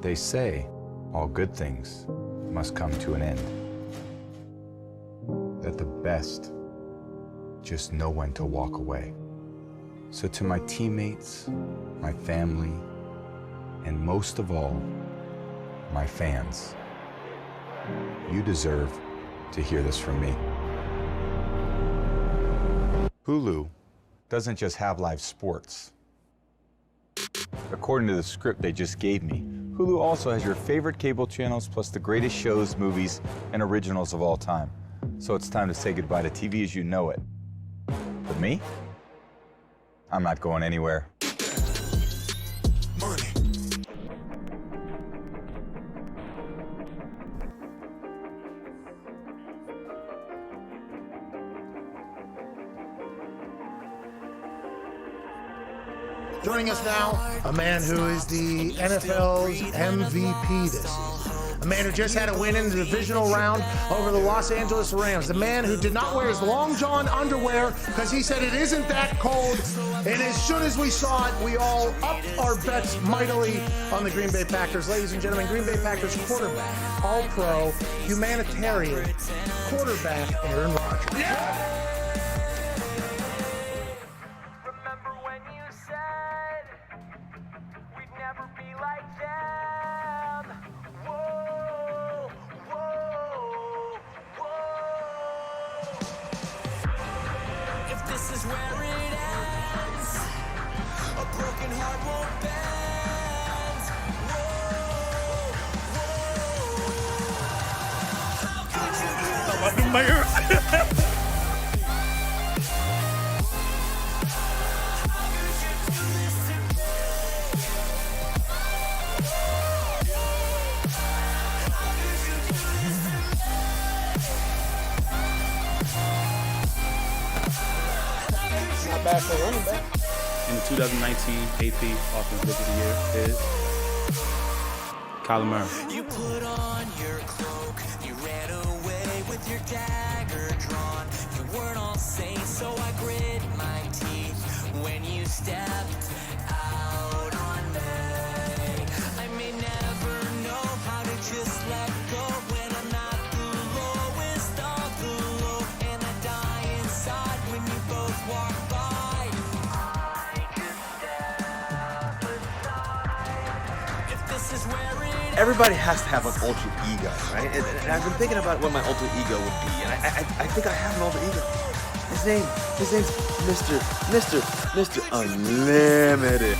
They say all good things must come to an end. That the best just know when to walk away. So to my teammates, my family, and most of all, my fans, you deserve to hear this from me. Hulu doesn't just have live sports. According to the script they just gave me, Hulu also has your favorite cable channels plus the greatest shows, movies, and originals of all time. So it's time to say goodbye to TV as you know it. But me? I'm not going anywhere. Money. Joining us now, a man who is the NFL's MVP this season. A man who just had a win in the divisional round over the Los Angeles Rams. The man who did not wear his long john underwear because he said it isn't that cold. And as soon as we saw it, we all upped our bets mightily on the Green Bay Packers. Ladies and gentlemen, Green Bay Packers quarterback, all-pro, humanitarian quarterback, Aaron Rodgers. Yeah! Bad for running back. In the 2019 AP Offensive Rookie of the Year is Kyler Murray. You put on your cloak, you ran away with your dagger drawn. You weren't all safe, so I grit my teeth when you stepped out on me. I may never know how to just let go when I'm at the lowest of the low, and I die inside when you both walk by. Everybody has to have an alter ego, right? And I've been thinking about what my alter ego would be, and I think I have an alter ego. His name's Mr. Unlimited.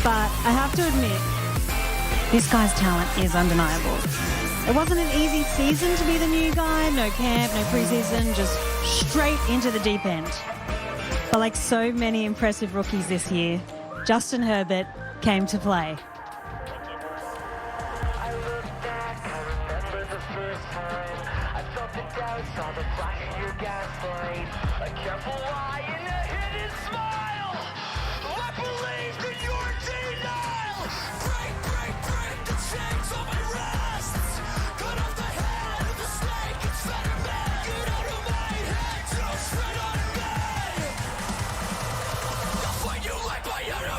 But I have to admit, this guy's talent is undeniable. It wasn't an easy season to be the new guy. No camp, no preseason, just straight into the deep end. But like so many impressive rookies this year, Justin Herbert came to play. I look back, I remember the first time I felt the doubt, saw the flash of your gaslight. A careful lie and a hidden smile. I believe that you're denial. Break the chains on my wrists. Cut off the head of the snake, it's better man. Get out of my head, don't spit on me. I'll fight you like my enemy.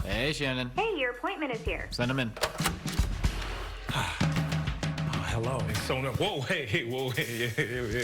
Hey, Shannon. Hey, your appointment is here. Send him in. Hello. So, whoa, hey, yeah,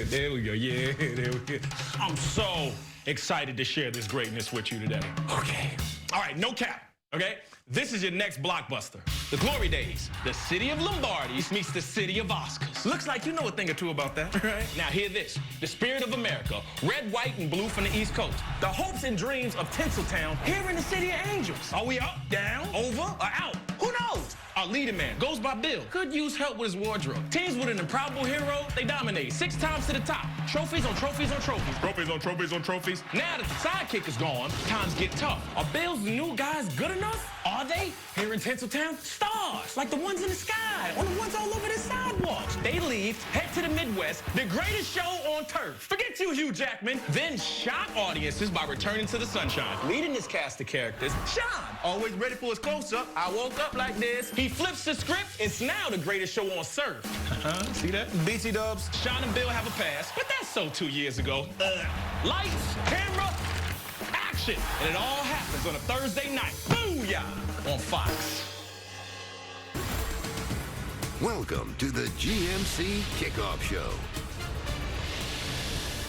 there we go, yeah, there we go. I'm so excited to share this greatness with you today. Okay. All right, no cap, okay? This is your next blockbuster. The glory days. The city of Lombardies meets the city of Oscars. Looks like you know a thing or two about that, right? Now hear this. The spirit of America. Red, white, and blue from the East Coast. The hopes and dreams of Tinseltown here in the city of angels. Are we up, down, over, or out? Who knows? Our leading man goes by Bill. Could use help with his wardrobe. Teams with an improbable hero, they dominate 6 times to the top. Trophies on trophies on trophies. Trophies on trophies on trophies. Now that the sidekick is gone, times get tough. Are Bill's new guys good enough? Are they? Here in Tinseltown, stars, like the ones in the sky, or the ones all over the sidewalks. They leave, head to the Midwest, the greatest show on turf. Forget you, Hugh Jackman. Then shock audiences by returning to the sunshine. Leading this cast of characters, Sean, always ready for his close-up. I woke up like this. He flips the script. It's now the greatest show on surf. See that? BT Dubs. Sean and Bill have a pass, but that's so 2 years ago. Lights, camera, action. And it all happens on a Thursday night. Booyah! On Fox. Welcome to the GMC Kickoff Show.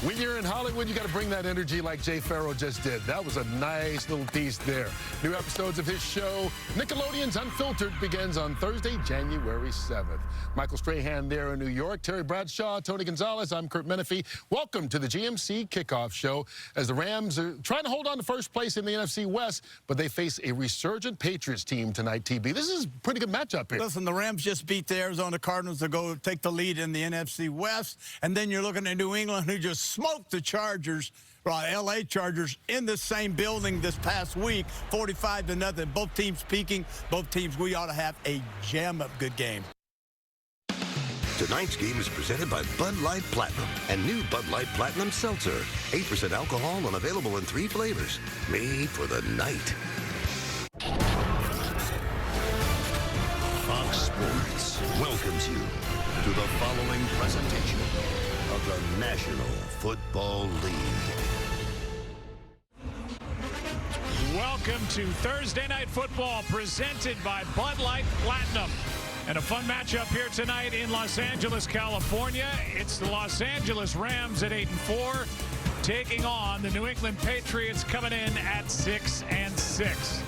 When you're in Hollywood, you got to bring that energy like Jay Farrow just did. That was a nice little piece there. New episodes of his show, Nickelodeon's Unfiltered, begins on Thursday, January 7th. Michael Strahan there in New York, Terry Bradshaw, Tony Gonzalez, I'm Kurt Menefee. Welcome to the GMC Kickoff Show as the Rams are trying to hold on to first place in the NFC West, but they face a resurgent Patriots team tonight, TB. This is a pretty good matchup here. Listen, the Rams just beat the Arizona Cardinals to go take the lead in the NFC West, and then you're looking at New England, who just smoked the Chargers, LA Chargers, in the same building this past week, 45-0. Both teams peaking. Both teams, we ought to have a jam-up good game. Tonight's game is presented by Bud Light Platinum and new Bud Light Platinum Seltzer. 8% alcohol and available in 3 flavors. Made for the night. Fox Sports welcomes you to the following presentation of the National Football League. Welcome to Thursday Night Football, presented by Bud Light Platinum. And a fun matchup here tonight in Los Angeles, California. It's the Los Angeles Rams at 8-4, taking on the New England Patriots, coming in at 6-6.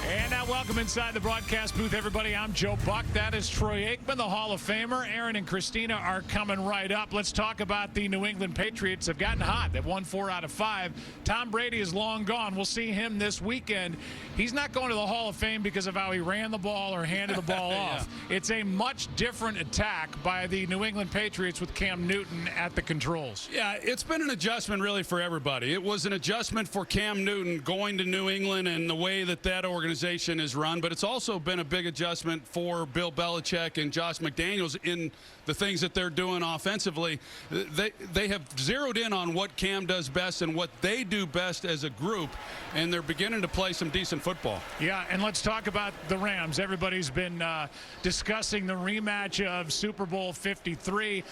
And now welcome inside the broadcast booth, everybody. I'm Joe Buck. That is Troy Aikman, the Hall of Famer. Aaron and Christina are coming right up. Let's talk about the New England Patriots. They've gotten hot. They've won 4 out of 5. Tom Brady is long gone. We'll see him this weekend. He's not going to the Hall of Fame because of how he ran the ball or handed the ball off. It's a much different attack by the New England Patriots with Cam Newton at the controls. Yeah, it's been an adjustment really for everybody. It was an adjustment for Cam Newton going to New England and the way that organization is run, but it's also been a big adjustment for Bill Belichick and Josh McDaniels in the things that they're doing offensively. They have zeroed in on what Cam does best and what they do best as a group, and they're beginning to play some decent football. Yeah, and let's talk about the Rams. Everybody's been discussing the rematch of Super Bowl 53.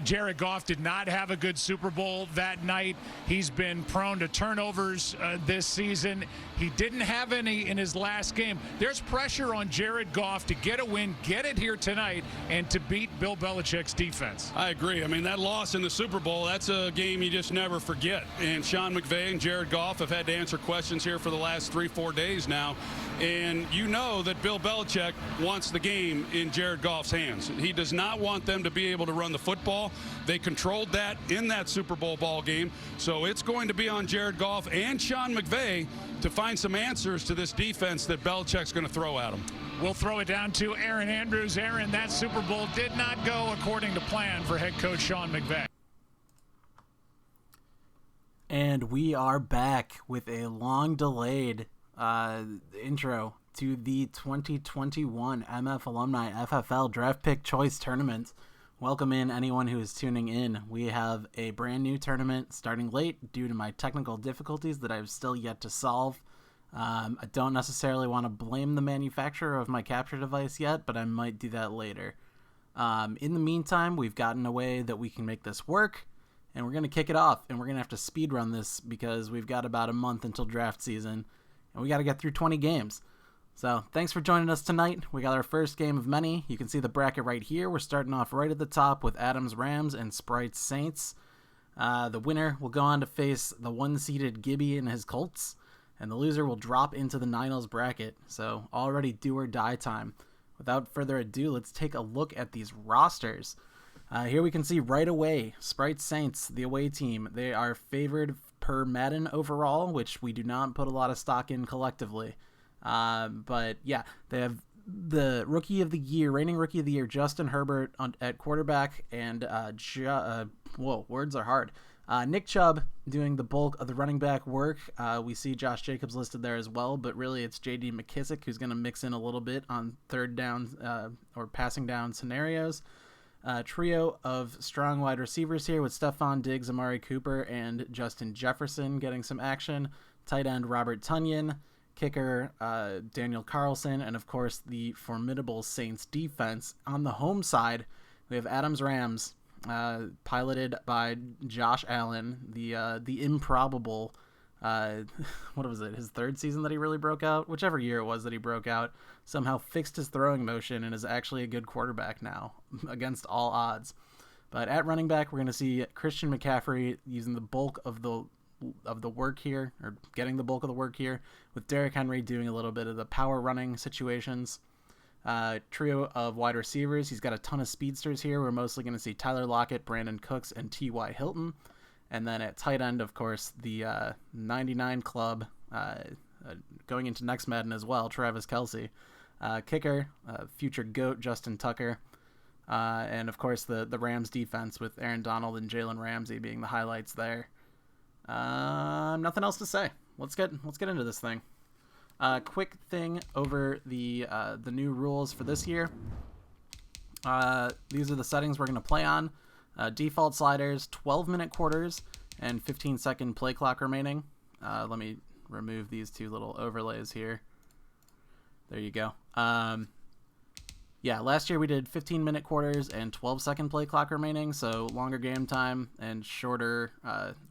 Jared Goff did not have a good Super Bowl that night. He's been prone to turnovers this season. He didn't have any in his last game. There's pressure on Jared Goff to get a win, get it here tonight, and to beat Bill Belichick's defense. I agree. I mean, that loss in the Super Bowl, that's a game you just never forget. And Sean McVay and Jared Goff have had to answer questions here for the last 3-4 days now. And you know that Bill Belichick wants the game in Jared Goff's hands. He does not want them to be able to run the football. They controlled that in that Super Bowl ball game. So it's going to be on Jared Goff and Sean McVay to find some answers to this defense that Belichick's going to throw at them. We'll throw it down to Aaron Andrews. Aaron, that Super Bowl did not go according to plan for head coach Sean McVay. And we are back with a long-delayed intro to the 2021 MF Alumni FFL Draft Pick Choice Tournament. Welcome in anyone who is tuning in. We have a brand new tournament starting late due to my technical difficulties that I've still yet to solve. I don't necessarily want to blame the manufacturer of my capture device yet, but I might do that later. In the meantime, we've gotten a way that we can make this work, and we're going to kick it off, and we're going to have to speed run this because we've got about a month until draft season, and we got to get through 20 games. So thanks for joining us tonight. We got our first game of many. You can see the bracket right here. We're starting off right at the top with Adams Rams and Sprite Saints. The winner will go on to face the one-seeded Gibby and his Colts, and the loser will drop into the Niners bracket. So already do or die time. Without further ado, let's take a look at these rosters. Here we can see right away, Sprite Saints, the away team. They are favored per Madden overall, which we do not put a lot of stock in collectively. But yeah, they have the rookie of the year, reigning rookie of the year, Justin Herbert at quarterback, and words are hard. Nick Chubb doing the bulk of the running back work. We see Josh Jacobs listed there as well, but really it's J.D. McKissick who's going to mix in a little bit on third down or passing down scenarios. Trio of strong wide receivers here with Stephon Diggs, Amari Cooper, and Justin Jefferson getting some action. Tight end Robert Tonyan. Kicker Daniel Carlson, and of course the formidable Saints defense. On the home side, we have Adams Rams, piloted by Josh Allen, the improbable, what was it, his third season that he really broke out? Whichever year it was that he broke out, somehow fixed his throwing motion and is actually a good quarterback now, against all odds. But at running back, we're going to see Christian McCaffrey using the bulk of the work here, or getting the bulk of the work here, with Derrick Henry doing a little bit of the power running situations. Trio of wide receivers, he's got a ton of speedsters here. We're mostly going to see Tyler Lockett, Brandon Cooks, and T.Y. Hilton. And then at tight end, of course, the 99 club, going into next Madden as well, Travis Kelce. Kicker, future GOAT, Justin Tucker. And of course the Rams defense with Aaron Donald and Jalen Ramsey being the highlights there. Nothing else to say. Let's get into this thing. Quick thing over the new rules for this year. These are the settings we're going to play on. Default sliders, 12-minute quarters, and 15-second play clock remaining. Let me remove these two little overlays here. There you go. Yeah, last year we did 15-minute quarters and 12-second play clock remaining, so longer game time and shorter,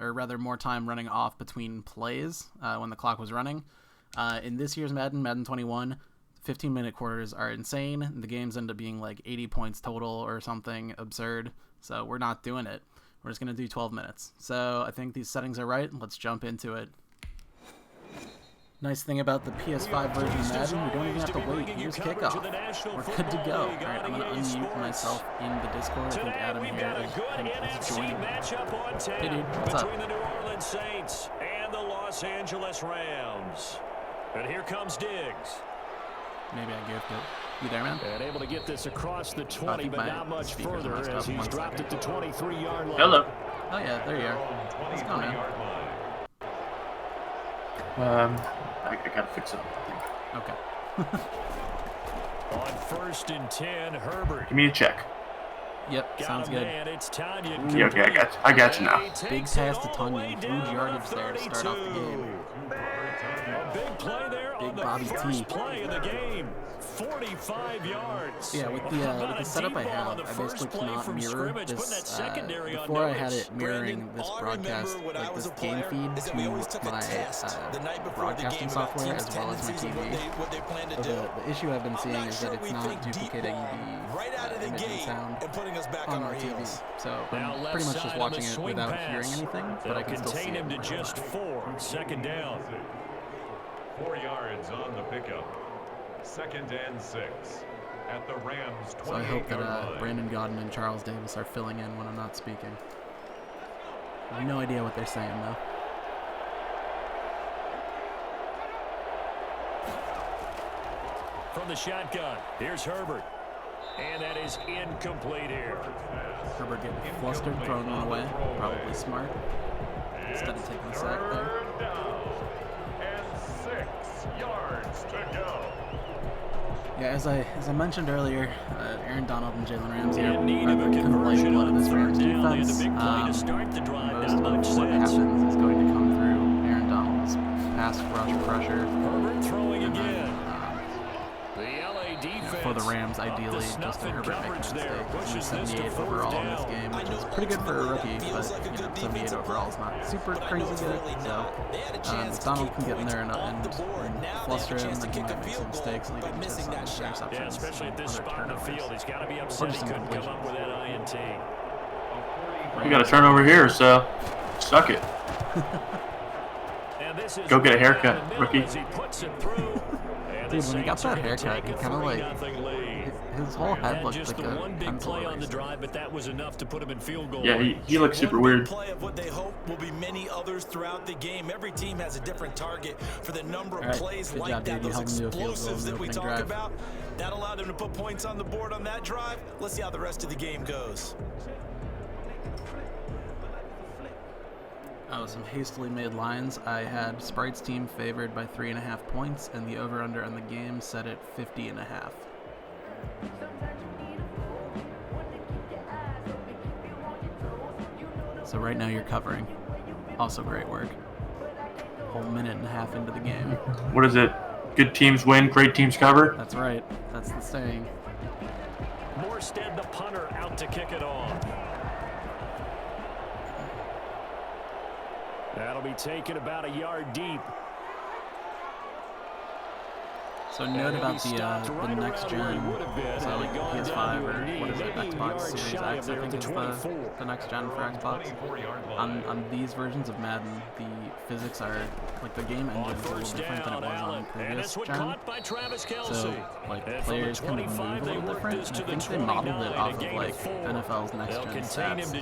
or rather more time running off between plays when the clock was running. In this year's Madden 21, 15-minute quarters are insane. The games end up being like 80 points total or something absurd, so we're not doing it. We're just going to do 12 minutes. So I think these settings are right. Let's jump into it. Nice thing about the PS5 version of Madden, we don't even have to wait. Here's kickoff. We're good to go. All right, I'm going to unmute myself in the Discord. I think Adam here is joining. Hey, dude, what's up? Between the New Orleans Saints and the Los Angeles Rams. And here comes Diggs. Maybe I goofed it. You there, man? And able to get this across the 20, but not much further as he's dropped it to 23-yard line. Hello. Oh, yeah, there you are. What's going on? I gotta fix it up, I think. Okay. On 1st and 10, Herbert. Give me a check. Yep, sounds good. Yeah, okay, I got you now. Big pass to Tonyan. Huge yardage there to start off the game. A big play there on the Bobby first T. play of the game. 45 yards. Yeah, with the setup I have, I basically cannot mirror this. Before I had it mirroring this broadcast, like this game feed to my broadcasting software as well as my TV. So the issue I've been seeing is that it's not duplicating the image and sound on my TV. So I'm pretty much just watching it without hearing anything, but I can still see it. To just 4. Second down. 4 yards on the pickup. 2nd and 6 at the Rams 28. So I hope that Brandon Godden and Charles Davis are filling in when I'm not speaking. I have no idea what they're saying though. From the shotgun, here's Herbert. And that is incomplete here. Herbert getting flustered, throwing one away. Probably smart. Instead of taking a sack there. And 6 yards to go. Yeah, as I mentioned earlier, Aaron Donald and Jalen Ramsey are kind of lifeblood of this Rams defense. Most of what happens is going to come through Aaron Donald's pass rush pressure. Herbert throwing again. The LA for the Rams, ideally, Justin Herbert making a mistake. He was 78 overall in this game, which is pretty good for a rookie, but 78 overall is not super crazy good. So if Donald can get in there and fluster him, then he might make some mistakes, leading to some interceptions. Yeah, especially at this spot in the field. He's got to be upset he couldn't come up with that INT. We got a turnover here, so suck it. Go get a haircut, rookie. Dude, when he got that haircut, he kind of like, his whole head looked like a pencil eraser. Yeah, he looks super weird. Play of what they hope will be many others throughout the game. Every team has a different target for the number of plays like that, those explosives that we talk about. That allowed them to put points on the board on that drive. Let's see how the rest of the game goes. Oh, some hastily made lines. I had Sprite's team favored by 3.5 points, and the over-under on the game set at 50.5. So right now you're covering. Also great work. Whole minute and a half into the game. What is it? Good teams win, great teams cover? That's right. That's the saying. Morstead, the punter, out to kick it off. That'll be taken about a yard deep. So note about the next gen, so like PS5 or what is it, Xbox Series X, I think is the next gen for Xbox. On these versions of Madden, the physics are, like the game engine is a little different than it was on previous gen. So like players kind of move a little different, and I think they modeled it off of like NFL's next gen stats.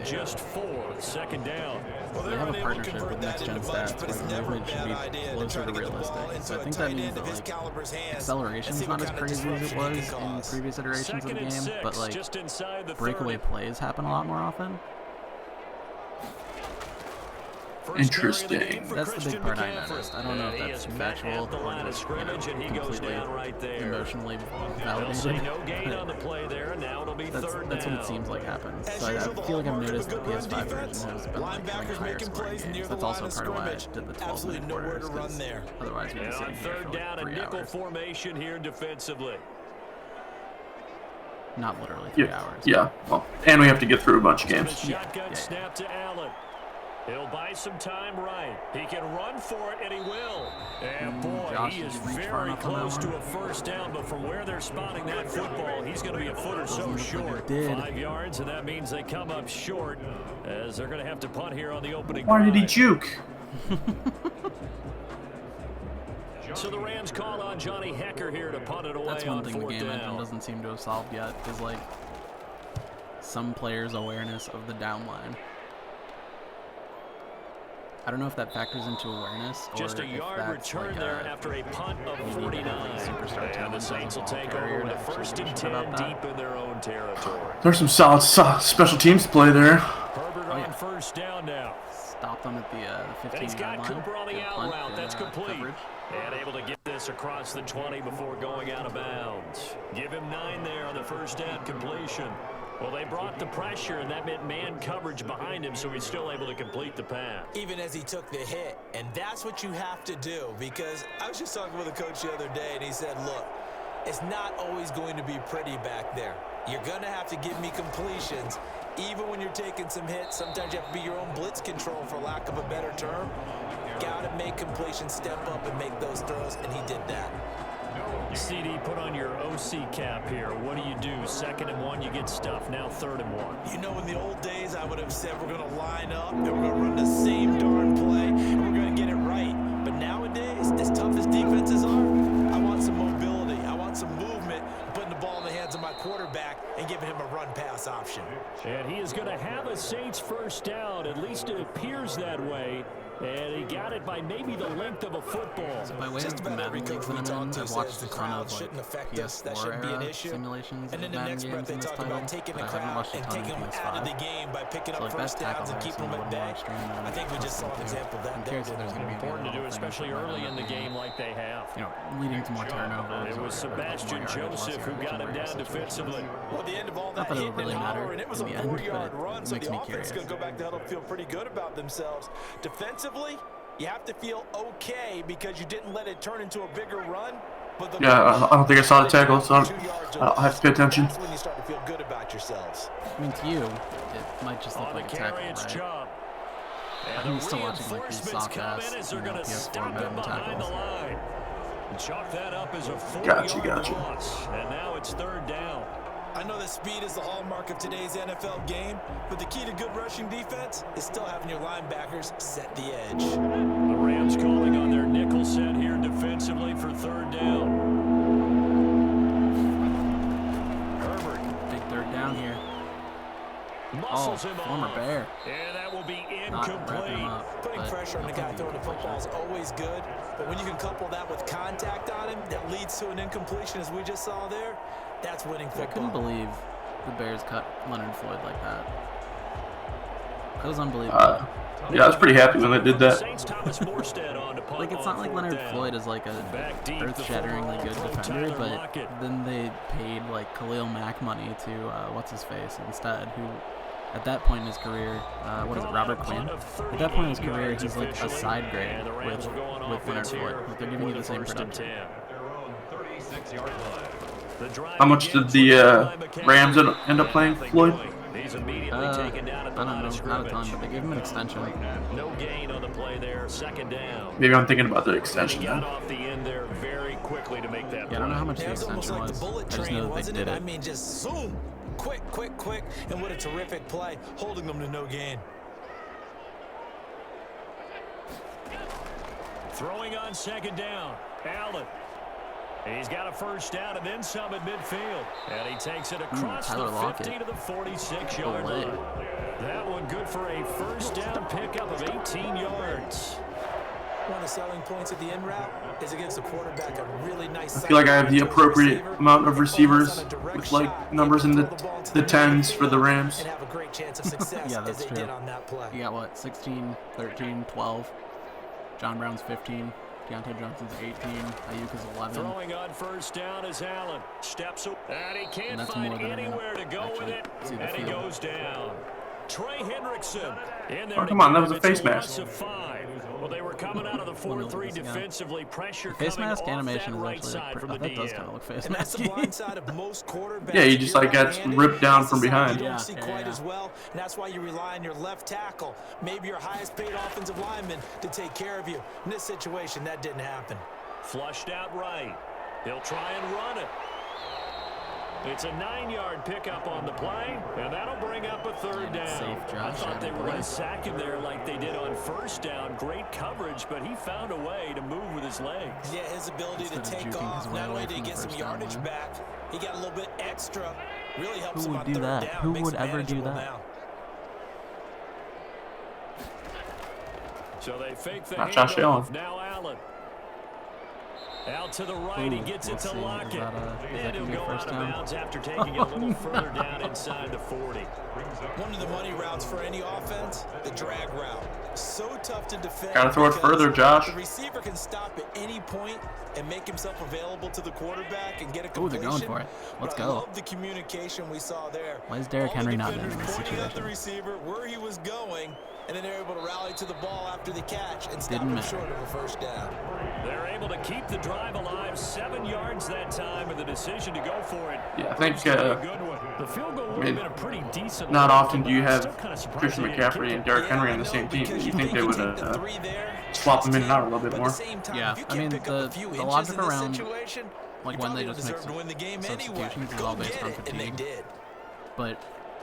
They have a partnership with next gen stats where the movement should be closer to realistic. So I think that means that like acceleration's not as crazy as it was in previous iterations of the game, but like breakaway plays happen a lot more often. Interesting. That's the big part I noticed. I don't know if that's factual or just, completely emotionally validated. That's what it seems like happens. So I feel like I've noticed the PS5 version has been like having higher scoring games. That's also part of why I did the 12-minute quarters, because otherwise we'd be sitting here for like 3 hours. Formation here defensively. Not literally 3 hours. Yeah, well, and we have to get through a bunch of games. Shotgun snap to Allen. He'll buy some time right. He can run for it, and he will. And boy, he is very close to a first down, but from where they're spotting that football, he's going to be a foot or so short. 5 yards, and that means they come up short, as they're going to have to punt here on the opening drive. Why did he juke? So the Rams call on Johnny Hecker here to punt it away. That's one thing the game engine doesn't seem to have solved yet, is like some players' awareness of the down line. I don't know if that factors into awareness or just a yard return like there after a punt of 49. And the Saints will take over the 1st and 10 deep in their own territory. There's some solid special teams play there. Herbert on first down now. Stopped them at the 15 and he's got line. Cooper on the out route. That's complete. Coverage. And able to get this across the 20 before going out of bounds. Give him 9 there on the first down completion. Well, they brought the pressure, and that meant man coverage behind him, so he's still able to complete the pass. Even as he took the hit, and that's what you have to do, because I was just talking with a coach the other day, and he said, look, it's not always going to be pretty back there. You're going to have to give me completions. Even when you're taking some hits, sometimes you have to be your own blitz control, for lack of a better term. Got to make completions, step up and make those throws, and he did that. CD, put on your OC cap here. What do you do? 2nd and 1, you get stuffed. Now 3rd and 1. You know, in the old days, I would have said we're going to line up and we're going to run the same darn play and we're going to get it right. But nowadays, as tough as defenses are, I want some mobility. I want some movement, putting the ball in the hands of my quarterback and giving him a run-pass option. And he is going to have a Saints first down. At least it appears that way. And he got it by maybe the length of a football. So by way of the Madden leagues that I'm in, I've watched a ton of like PS4 era simulations of Madden games in this title, but I haven't watched a ton of PS5. So like that's tackle hacks and what I'm streaming. I think we just saw an example of that. I'm curious if there's going to be important to do, especially early in the game like they have. You know, leading to more turnovers. It was Sebastian Joseph who got him down defensively. Well, the end of all that hit and holler, and it was a 4-yard run, so the offense is going to go back to huddle and feel pretty good about themselves. Defensively, you have to feel okay because you didn't let it turn into a bigger run. Yeah, I don't think I saw the tackle, so I'll have to pay attention. That's when you start to feel good about yourselves. I mean, to you, it might just look like a tackle, right? I'm used to watching like these soft-ass, PS4 Madden tackles. Chalk that up as a 4-yard loss, and now it's third down. I know that speed is the hallmark of today's NFL game, but the key to good rushing defense is still having your linebackers set the edge. The Rams calling on their nickel set here defensively for third down. Herbert, big third down here. Muscles him former off. Bear. And that will be Not wrapping incomplete. up, Putting pressure on the guy throwing the football is always good, but when you can couple that with contact on him that leads to an incompletion, as we just saw there, that's winning football. I couldn't believe the Bears cut Leonard Floyd like that. That was unbelievable. Yeah, I was pretty happy when they did that. Like, it's not like Leonard Floyd is like a earth-shatteringly good defender, but then they paid like Khalil Mack money to what's-his-face instead, who at that point in his career, what is it, Robert Quinn? At that point in his career, he's like a side grade with Leonard Floyd. Like, they're giving you the same production. How much did the Rams end up playing Floyd? He's immediately taken down at the I don't know, not a ton, but they gave him an extension. No gain on the play there, second down. Maybe I'm thinking about the extension then. Got off the end there very quickly to make that Yeah, I don't know how much the It was almost extension like was. the bullet I just train, know that they wasn't did it? it. I mean, just zoom, quick, and what a terrific play, holding them to no gain. Throwing on second down, Allen. He's got a first down and then some at midfield. And he takes it across the 50 to the 46-yard line. That one good for a first down pickup of 18 yards. One of the selling points of the in route is it gives the quarterback a really nice. I feel like I have the appropriate amount of receivers with like numbers in the tens for the Rams. And have a great chance of success Yeah, that's as they true. did on that play. You got what, 16, 13, 12. John Brown's 15. Deontay Johnson's 18. Ayuk is 11. Throwing on first down is Allen. Steps up, and he can't that's find more than anywhere to go with it. see the And he field. goes down. Trey Hendrickson in there. Oh, come on, that was a face It's mask. loss of 5. Well, they were coming out of the 4-3 defensively. Pressure Face coming mask off animation that is right actually side from the that does DM. kind of look face And that's the masky. blind side of most quarterbacks. Yeah, he just like gets ripped down from behind. You don't see quite as well, and that's why you rely on your left tackle, maybe your highest paid offensive lineman, to take care of you. In this situation, that didn't happen. Flushed out right. He'll try and run it. It's a 9-yard pickup on the play, and that'll bring up a third down. Safe I job, thought they were boy. going to sack him there like they did on first down. Great coverage, but he found a way to move with his legs. Yeah, his ability to Instead of take juking off, his way not away only did he from the get some first down yardage line. back, he got a little bit extra. Really helps Who him would on do third that? down. Who Makes would it ever do manageable that? now. So they fake the Not Josh handoff. Allen. Now Allen. Out to the right, he gets it to Lockett. And he'll go out of bounds after taking it a little further down inside the 40. One of the money routes for any offense, the drag route. So tough to defend. Gotta throw it because further, Josh. The receiver can stop at any point and make himself available to the quarterback and get a Ooh, they're completion. going for it. Let's But I go. love the communication we saw there. Why is Derrick All the Henry not in defenders this pointing at the situation? receiver where he was going, and then they're able to rally to the ball after the catch and stop Didn't him matter. short of a first down. They're able to keep the drive alive, 7 yards that time, with the decision to go for it. Yeah, I think The field goal would have been a pretty decent. not one, often do you but I'm have still kinda surprised Christian they didn't McCaffrey kick and it. Derrick Henry on the same team. You think they would swap them in and out a little bit more? Yeah, I mean, the logic around like when they just make deserve to win the game anyway. substitutions is Go all based get on it, and they fatigue. did. But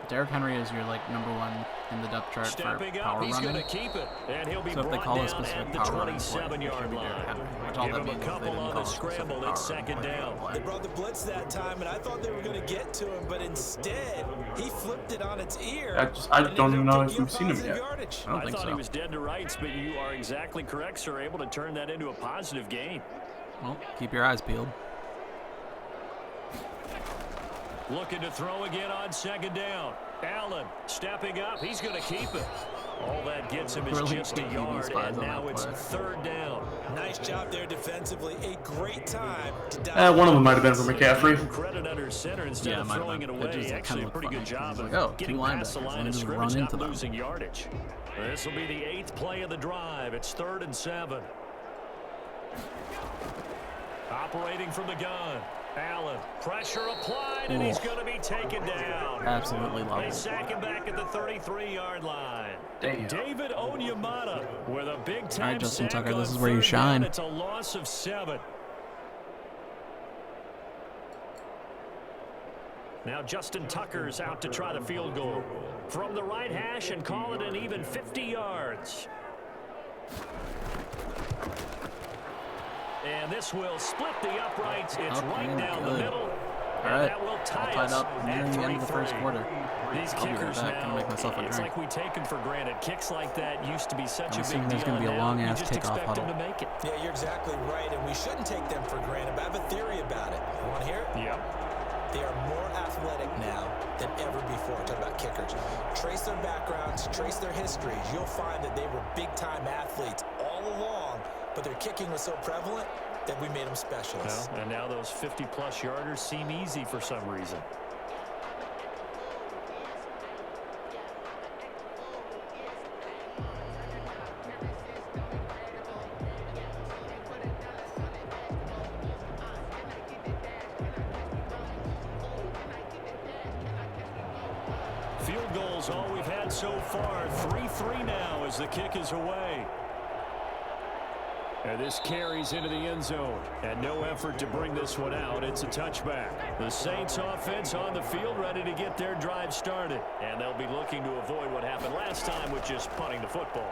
Derrick Henry is your like #1 in the depth chart for Stepping power up, he's going running. to keep it, and he'll be So if they brought call a down specific at the power running play, it 27-yard should be line. Derrick Henry, which all Give that him a means is they couple didn't on call the a specific scramble power at running second play. down. They brought the blitz that time, and I thought they were going to get to him, but instead, he flipped it on its ear. I don't even know if we've seen him yet. I don't I think thought so. he was dead to rights, but you are exactly correct, sir. Able to turn that into a positive gain. Well, keep your eyes peeled. Looking to throw again on second down. Allen stepping up. He's going to keep it. All that gets him is Really just a keeping yard, these spies and on now that it's play. third down. Nice job there defensively. A great time to One of them might have been for McCaffrey. Credit under center instead Yeah, of it might have throwing it been. It away. just Actually, a kinda pretty looked good funny. job He's of like, oh, getting two past the linebackers. line Let me of just scrimmage, run not into them. losing yardage. This will be the 8th play of the drive. It's 3rd and 7. Operating from the gun. Allen, pressure applied, and he's going to be taken down. Absolutely love They it. sack him back at the 33-yard line. Damn. David Onyemata with a big time All right, Justin sack Tucker, this on is where you third shine. down. It's a loss of 7. Now Justin Tucker's out to try the field goal from the right hash and call it an even 50 yards. And this will split the uprights. It's right down the middle. All right, That will all tie tied us up nearing at the end of the first 33. quarter. These I'll be right kickers back. now, Gonna make myself a it's drink. like we take them for granted. Kicks like that used to be such I'm a big assuming deal. there's gonna be a and now long-ass you just kickoff expect them huddle. to make it. Yeah, you're exactly right, and we shouldn't take them for granted. But I have a theory about it. You want to hear it? Yep. They are more athletic now than ever before. Talking about kickers. Trace their backgrounds, trace their histories. You'll find that they were big-time athletes all along, but their kicking was so prevalent that we made them specialists. Well, and now those 50-plus yarders seem easy for some reason. Field goals all we've had so far. 3-3 now as the kick is away. And this carries into the end zone. And no effort to bring this one out. It's a touchback. The Saints offense on the field ready to get their drive started. And they'll be looking to avoid what happened last time with just punting the football.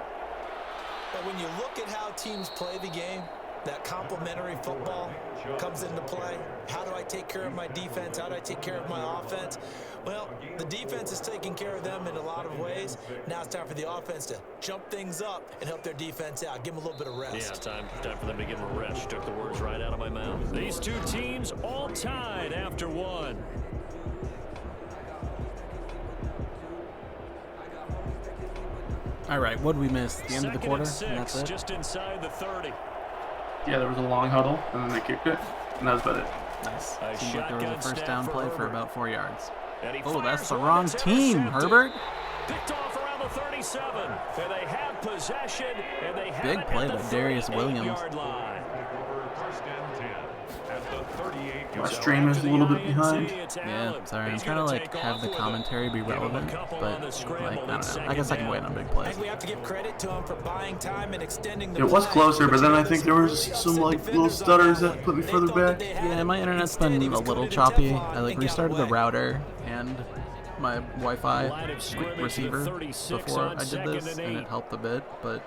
But when you look at how teams play the game, that complementary football comes into play. How do I take care of my defense? How do I take care of my offense? Well, the defense is taking care of them in a lot of ways. Now it's time for the offense to jump things up and help their defense out. Give them a little bit of rest. Yeah, time for them to give them a rest. You took the words right out of my mouth. These two teams all tied after one. All right, what did we miss? The end of the quarter, and that's it? Just inside the 30. Yeah, there was a long huddle, and then they kicked it, and that was about it. Nice. Seems like there was a first down play for about 4 yards. And he Oh, that's fires the one wrong that's team, intercepted. Herbert. Picked off around the 37. And they have possession, and they have Big it play at the by Darius Williams. 38-yard line. First and 10 at the 38. My stream is a little bit behind. Yeah, sorry. I'm trying to like have the commentary be relevant, but like I don't know. I guess I can wait on big I plays. think we have to give credit to them for buying time and extending the It was play. closer, but then I think there was some like little stutters that put me further back. Yeah, my internet's been a little choppy. I like restarted the router and my Wi-Fi receiver before I did this, and it helped a bit, but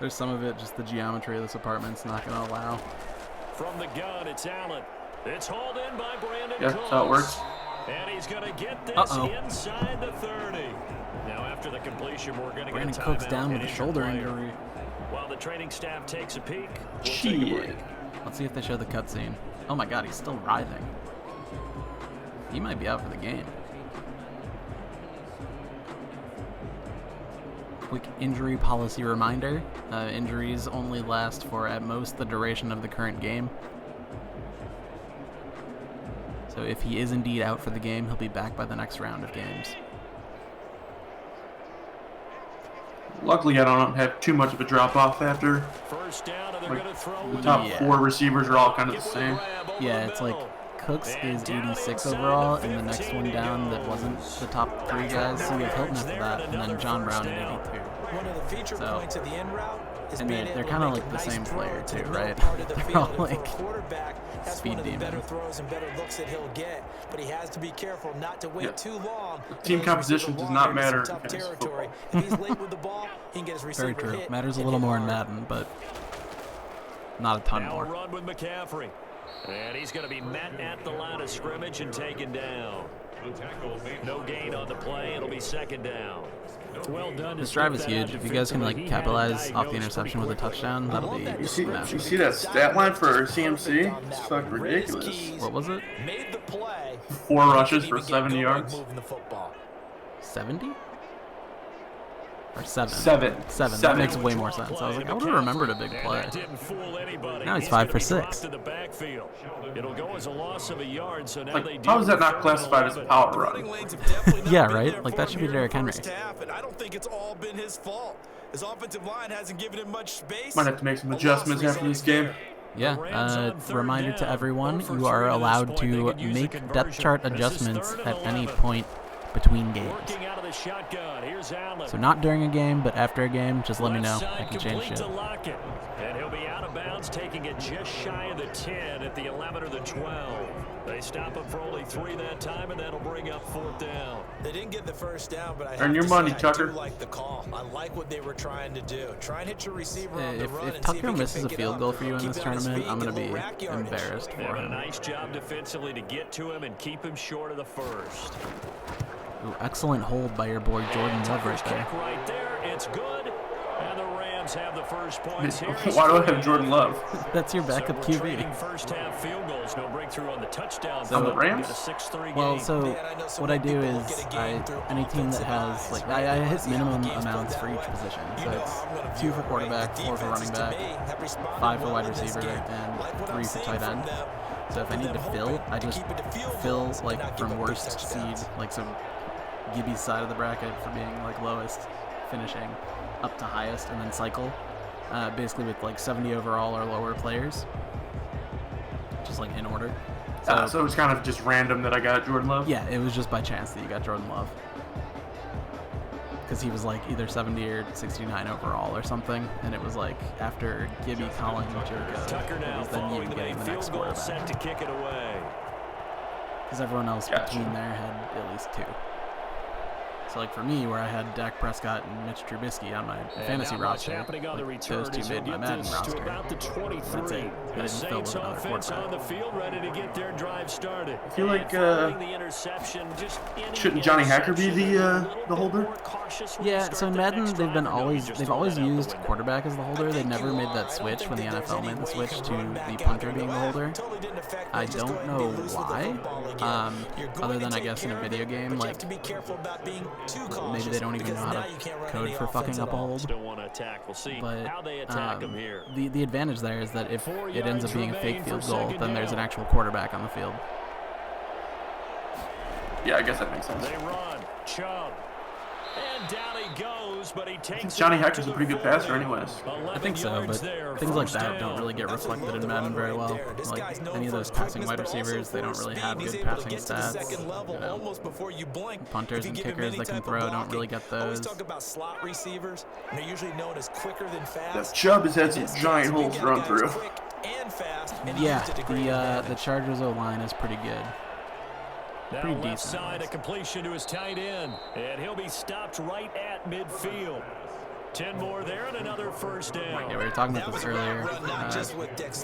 there's some of it just the geometry of this apartment's not going to allow. From the gun, it's Allen. It's hauled in by Brandon Yeah, that's how it works. And he's going to get this inside the 30. Now, after the completion, we're going to Brandon get a Cook's timeout down with and a shoulder player. injury. While the training staff takes a peek, we'll take a Shit. break. Let's see if they show the cutscene. Oh my god, he's still writhing. He might be out for the game. Quick injury policy reminder. Injuries only last for at most the duration of the current game. So if he is indeed out for the game, he'll be back by the next round of games. Luckily, I don't have too much of a drop off after. First down, and they're Like, going to throw the top 4 receivers are all kind of the same. Yeah, it's like Cooks is 86 overall, and the next one down that wasn't the top 3 guys, so you have Hilton after that, and then John Brown at 82. One of the feature So, points of the in route is and being they're able kind to of make like a the nice same throw player to too, the middle right? part of the They're field. all And for a like quarterback, that's speed one of the better demons. throws and better looks that he'll get. But he has to be careful not to wait Yeah. too long. Team composition does not matter in Tough fantasy territory. football. If he's late with the ball, he can get his receiver Very true. hit. Matters a and little hit more in hard. Madden, but not a ton Now a more. run with McCaffrey. And he's going to be met at the line of scrimmage and taken down. No gain on the play. It'll be second down. Well done. This drive is huge. If you guys can like capitalize off the interception with a touchdown, that'll be You see massive. that stat line for CMC? It's fucking ridiculous. What was it? Made the play. 4 rushes for 70 yards. Moving the football. 70? Or 7? 7. 7. That makes way more sense. I was like, I would have remembered a big play. Didn't fool anybody. Now he's 5 for gonna be dropped 6. to the backfield. It'll go as a loss of a yard, so now Like, they how is that deal not classified as a power run? Yeah, right? Like, that should be Derrick Henry. Half, and I don't think it's all been his fault. His offensive line hasn't given him much space. Might have to make some adjustments after this game. Yeah, reminder to everyone, you are allowed to make depth chart adjustments at any point between games. So not during a game, but after a game, just let me know. I can change shit. And he'll be out of bounds, taking it just shy of the 10 at the 11 or the 12. They stop him for only 3 that time, and that'll bring up 4th down. They didn't get the first down, but I earn your money, Tucker. I do like the call. I like what they were trying to do. Try and hit your receiver on the run. If Tucker misses a field goal for you in this tournament, I'm going to be embarrassed for him. A nice job defensively to get to him and keep him short of the first. Ooh, excellent hold by your boy Jordan Love right there. Right there, it's good. And the Rams have the first points here. Why do I have Jordan Love? That's your backup QB. First half field goals, no breakthrough on the touchdown. So the Rams? Well, so what I do is any team that has I hit minimum amounts for each position. So it's 2 for quarterback, 4 for running back, 5 for wide receiver, and 3 for tight end. So if I need to fill, I just fill from worst seed, so Gibby's side of the bracket for being lowest, finishing up to highest, and then cycle basically with 70 overall or lower players, just in order. So it was kind of just random that I got Jordan Love? Yeah, it was just by chance that you got Jordan Love, because he was either 70 or 69 overall or something, and it was after Gibby, Collins, and Jericho, it was then you getting the next quarterback, set to kick it away, because everyone else between there had at least 2. So for me, where I had Dak Prescott and Mitch Trubisky on my fantasy roster, those 2 made my Madden roster. That's it. I didn't fill with another quarterback. I feel like shouldn't Johnny Hacker be the holder? Yeah. So in Madden, they've always used quarterback as the holder. They never made that switch when the NFL made the switch to the punter being the holder. I don't know why. Other than I guess in a video game, maybe they don't even know how to code for fucking up a hold. But the advantage there is that if it ends up being a fake field goal, then there's an actual quarterback on the field. Yeah, I guess that makes sense. They run, Chubb, and down he goes, but he takes Johnny Hacker's a pretty good passer anyways. I think so, but things like that don't really get reflected in Madden very well. Any of those passing wide receivers, they don't really have good passing stats. Punters and kickers that can throw don't really get those. Talk about slot receivers. They're usually known as quicker than fast. Chubb has had some giant holes run through. Yeah, the Chargers O-line is pretty good. Now left side, a completion to his tight end, and he'll be stopped right at midfield. 10 more there and another first down. Yeah, we were talking about this earlier.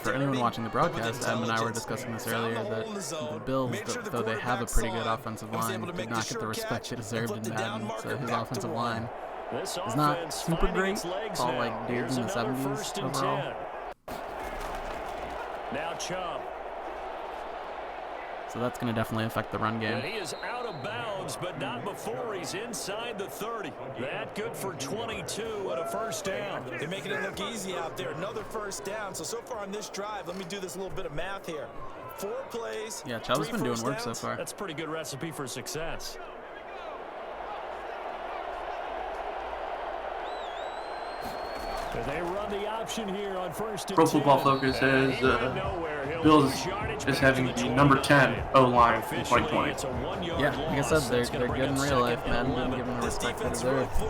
For anyone watching the broadcast, Adam and I were discussing this earlier, that the Bills, though they have a pretty good offensive line, did not get the respect they deserved in Madden. So his offensive line is not super great. It's all dudes in the 70s overall. Now Chubb. So that's going to definitely affect the run game. And he is out of bounds, but not before he's inside the 30. That good for 22 and a first down. They're making it look easy out there. Another first down. So far on this drive, let me do this little bit of math here. 4 plays. Yeah, Chubb's been doing work so far. That's a pretty good recipe for success. They run the option here on first and Pro Football Focus says Bills is having the number 10 O-line in 2020. Yeah, like I said, they're good in real life. Madden didn't give them the respect they deserve. I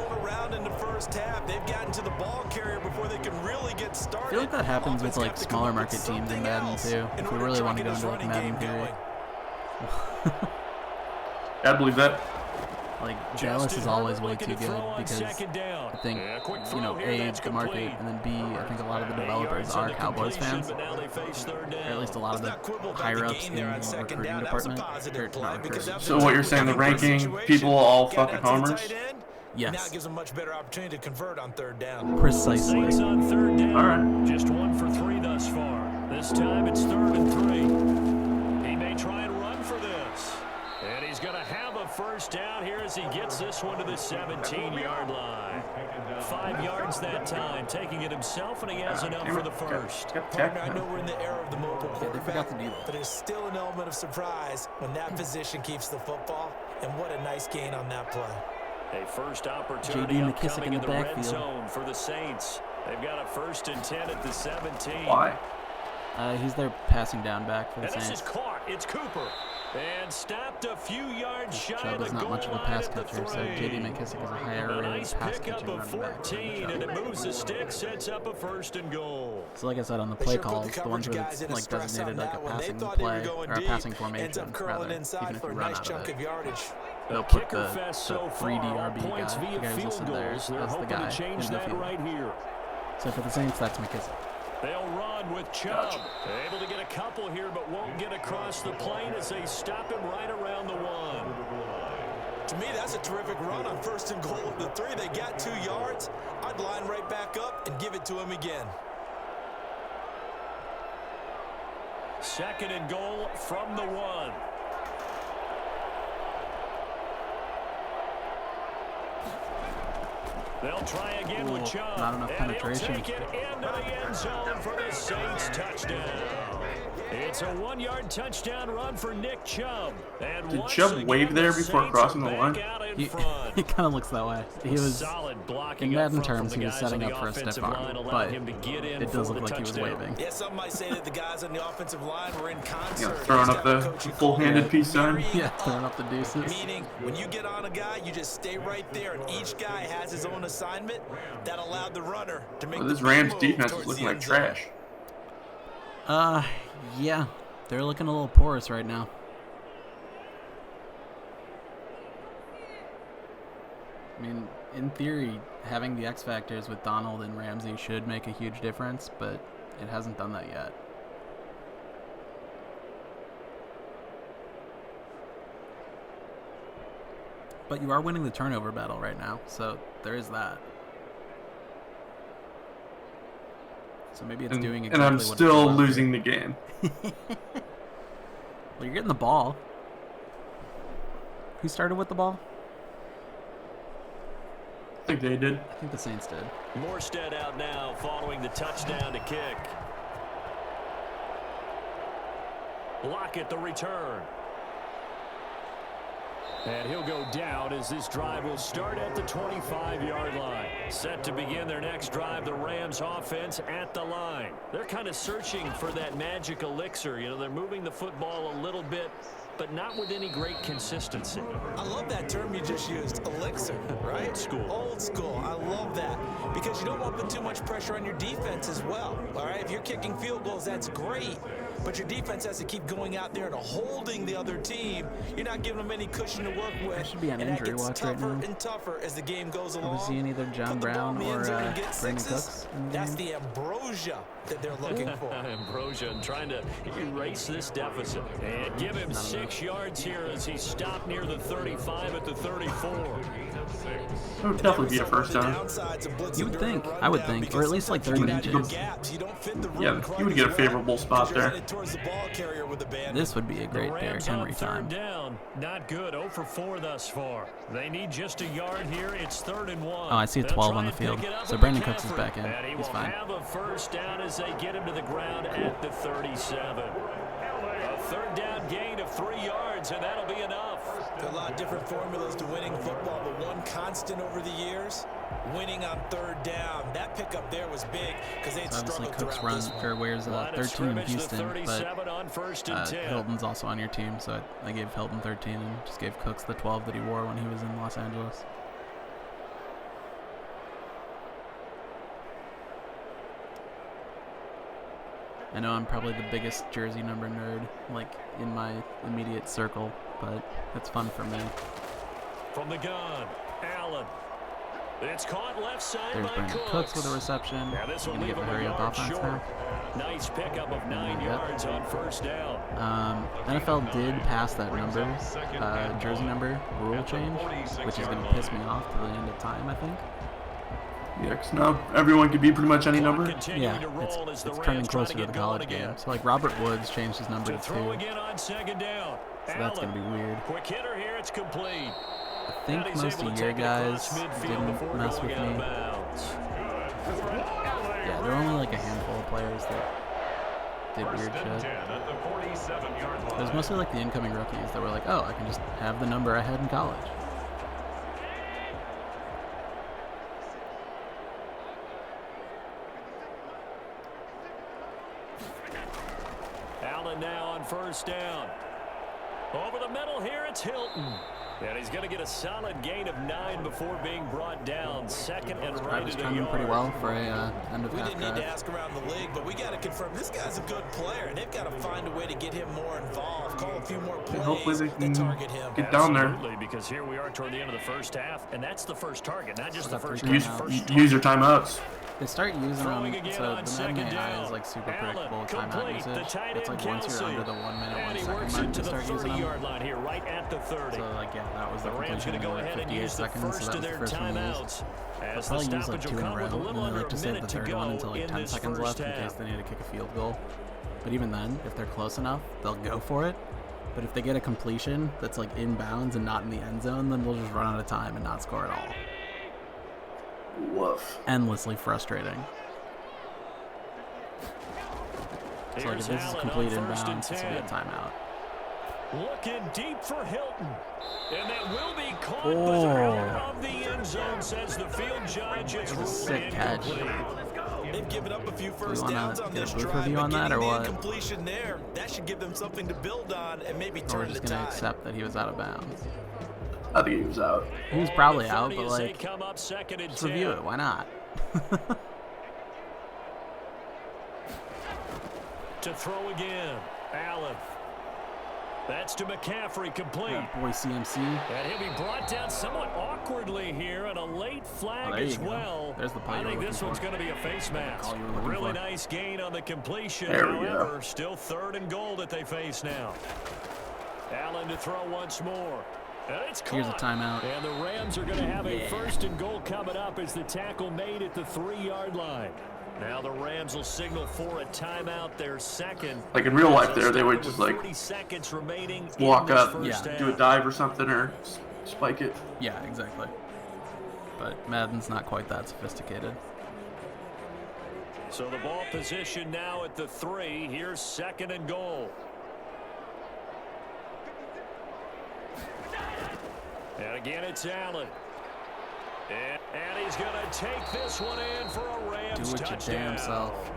feel like that happens with smaller market teams in Madden too. If we really want to go into Madden theory. I believe that. Dallas is always way too good because I think, A, the market, and then B, I think a lot of the developers are Cowboys fans, or at least a lot of the higher-ups in the recruiting department. So what you're saying, the ranking people all fucking homers? Yes. Now gives them much better opportunity to convert on 3rd down. Precisely. On 3rd down. All right. Just 1 for 3 thus far. This time it's 3rd and 3. He may try and run for this. And he's going to have a first down here as he gets this one to the 17-yard line. 5 yards that time, taking it himself, and he has enough for the first. Partner, I know we're in the era of the mobile quarterback, they forgot to do that. but there's still an element of surprise when that position keeps the football, and what a nice gain on that play. A first opportunity upcoming in the red zone for the Saints. They've got a 1st and 10 at the 17. Why? He's their passing down back for the And this Saints. is caught. It's Cooper. And stopped a few yards shy Chubb of is the not goal much of a line pass at the catcher, so 3. J.D. McKissick is a higher A rated nice pass pickup catching of running back. 14, and it moves the stick, sets up a 1st and goal. So like I said on the play calls, the ones where it's like designated like a passing play or a passing formation, rather, even if you run out of it, they'll put the 3D RB guy, the guy who's listed there, as the guy in the field. Right here. So for the Saints, that's McKissick. They'll run with Chubb. Able to get a couple here, but won't get across the plane as they stop him right around the 1. To me, that's a terrific run on 1st and goal of the 3. They got 2 yards. I'd line right back up and give it to him again. 2nd and goal from the 1. They'll try again with Chubb. Not enough penetration. And he'll take it into the end zone for the Saints touchdown. It's a 1-yard touchdown run for Nick Chubb. And Did Chubb wave there before crossing the line? He kind of looks that way. He was, in Madden terms, he was setting up for a stiff arm, but it does look like he was waving. Yeah, some might say that the guys on the offensive line were in concert. Yeah, throwing up the full-handed peace sign. Yeah, throwing up the deuces. Meaning, when you get on a guy, you just stay right there, and each guy has his own assignment that allowed the runner to make this Rams defense is looking like trash. Yeah, they're looking a little porous right now. I mean, in theory, having the X factors with Donald and Ramsey should make a huge difference, but it hasn't done that yet. But you are winning the turnover battle right now, so there is that. So maybe it's doing exactly and I'm what still it's losing the game. Well, you're getting the ball. Who started with the ball? I think they did. I think the Saints did. Morstead out now following the touchdown to kick. Lockett the return. And he'll go down as this drive will start at the 25-yard line. Set to begin their next drive, the Rams offense at the line. They're kind of searching for that magic elixir. You know, they're moving the football a little bit, but not with any great consistency. I love that term you just used, elixir, right? Old school. Old school. I love that because you don't want to put too much pressure on your defense as well, all right? If you're kicking field goals, that's great, but your defense has to keep going out there and holding the other team. You're not giving them any cushion to work with. That should be on and injury that gets watch right tougher now. and tougher as the game goes along. Are we seeing either John Brown or Brandon Cooks? That's the ambrosia that they're looking for. Ambrosia and trying to erase this deficit. And give him 6 yards here as he stopped near the 35 at the 34. That would definitely be a first down. You would think. I would think. Or at least like 30 inches. Yeah, you would get a favorable spot there. This would be a great The Derrick Rams Henry on third time. down. Not good. 0 for 4 thus far. They need just a yard here. It's 3rd and 1. Oh, I see a They'll 12 try on the and pick field. it up So with Brandon Cooks is McCaffrey. back in. And he He's will fine. have a first down as they get him to the ground at the 37. A 3rd down gain of 3 yards, and that'll be enough. There are a lot of different formulas to winning football, but one constant over the years, winning on 3rd down. That pickup there was big because they'd So obviously struggled Cooks throughout this runs one. or wears Line of 13 in scrimmage, the Houston, 37 on 1st and but 10. Hilton's also on your team, so I gave Hilton 13 and just gave Cooks the 12 that he wore when he was in Los Angeles. I know I'm probably the biggest jersey number nerd, like, in my immediate circle, but it's fun for me. From the gun, Allen. It's caught left side There's by Brandon Cooks with a reception. Now this will Gonna leave get the him a hurry up yard offense short. now. Nice pickup of 9 Yep. yards on 1st down. NFL did pass that number, jersey number rule change, which is going to piss me off to the end of time, I think. Yeah, 'cause now everyone could be pretty much any number. Yeah, it's turning closer to the college game. So like Robert Woods changed his number to 2. Throw again on 2nd down. So that's going to be weird. Quick hitter here, it's complete. I think most of your guys didn't mess with me. Yeah, there were only like a handful of players that did weird shit. It was mostly like the incoming rookies that were like, oh, I can just have the number I had in college. first down. Over the middle here, it's Hilton. And he's going to get a solid gain of 9 before being brought down. Second and right Sprite at the coming yard. pretty well for a end of We half didn't need drive. to ask around the league, but we got to confirm this guy's a good player, and they've got to find a way to get him more involved, call a few more plays And hopefully they can that target him. get down there. Absolutely, because here we are toward the end of the first half, and that's the first target, not just the first Use, target. use your timeouts. They start using them, Throwing again so on the second Madden AI down. is like super Allen, predictable timeout complete. usage. The tight It's end like once you're Kelsey. under the 1 minute, And 1 he second works mark, it to they the start using them. 30-yard line here, right at the 30. So like yeah, that was the The Rams completion going to go in ahead and 58 use the seconds, first so of that was their the first one used. timeouts. They'll As the probably use like stoppage 2 will in a come with a row, little and then they under like to a save the minute to third one go until like in 10 this seconds first left in case half. they need to kick a field goal. But even then, if they're close enough, they'll go for it. But if they get a completion that's like inbounds and not in the end zone, then they'll just run out of time and not score at all. Woof. Endlessly frustrating. So like if this is complete inbounds, this will be a timeout. Looking deep for Hilton. And that will be caught, Oh. but out of the end zone, says the field judge. It's ruled Sick catch. incomplete. They've given up a few Do first we downs want on to this get a booth drive, review but on that getting or the what? incompletion there, that should give them something to build on and maybe Or we're turn the just going to tide. accept that he was out of bounds. I think he was out. He was probably out, 30 but as they like, come up second and just review 10. it. Why not? To throw again. Allen. That's to McCaffrey, complete. That boy CMC. And he'll be brought down somewhat awkwardly here, and a late flag there you as go. well. There's the play I you were think this looking one's for. going to be a face mask. call you were looking Really for. nice gain on the completion. There we However, go. still 3rd and goal that they face now. Allen to throw once more. And it's caught. Here's a timeout. And the Rams are going to have a 1st and goal coming up as the tackle made at the 3-yard line. Now the Rams will signal for a timeout, their second. Like in real life there, they would just like 40 seconds remaining walk in this up, first do a half. dive or something, or spike it. Yeah, exactly. But Madden's not quite that sophisticated. So the ball position now at the 3. Here's 2nd and goal. And again, it's Allen. And he's going to take this one in for a Rams Do it your touchdown. damn self.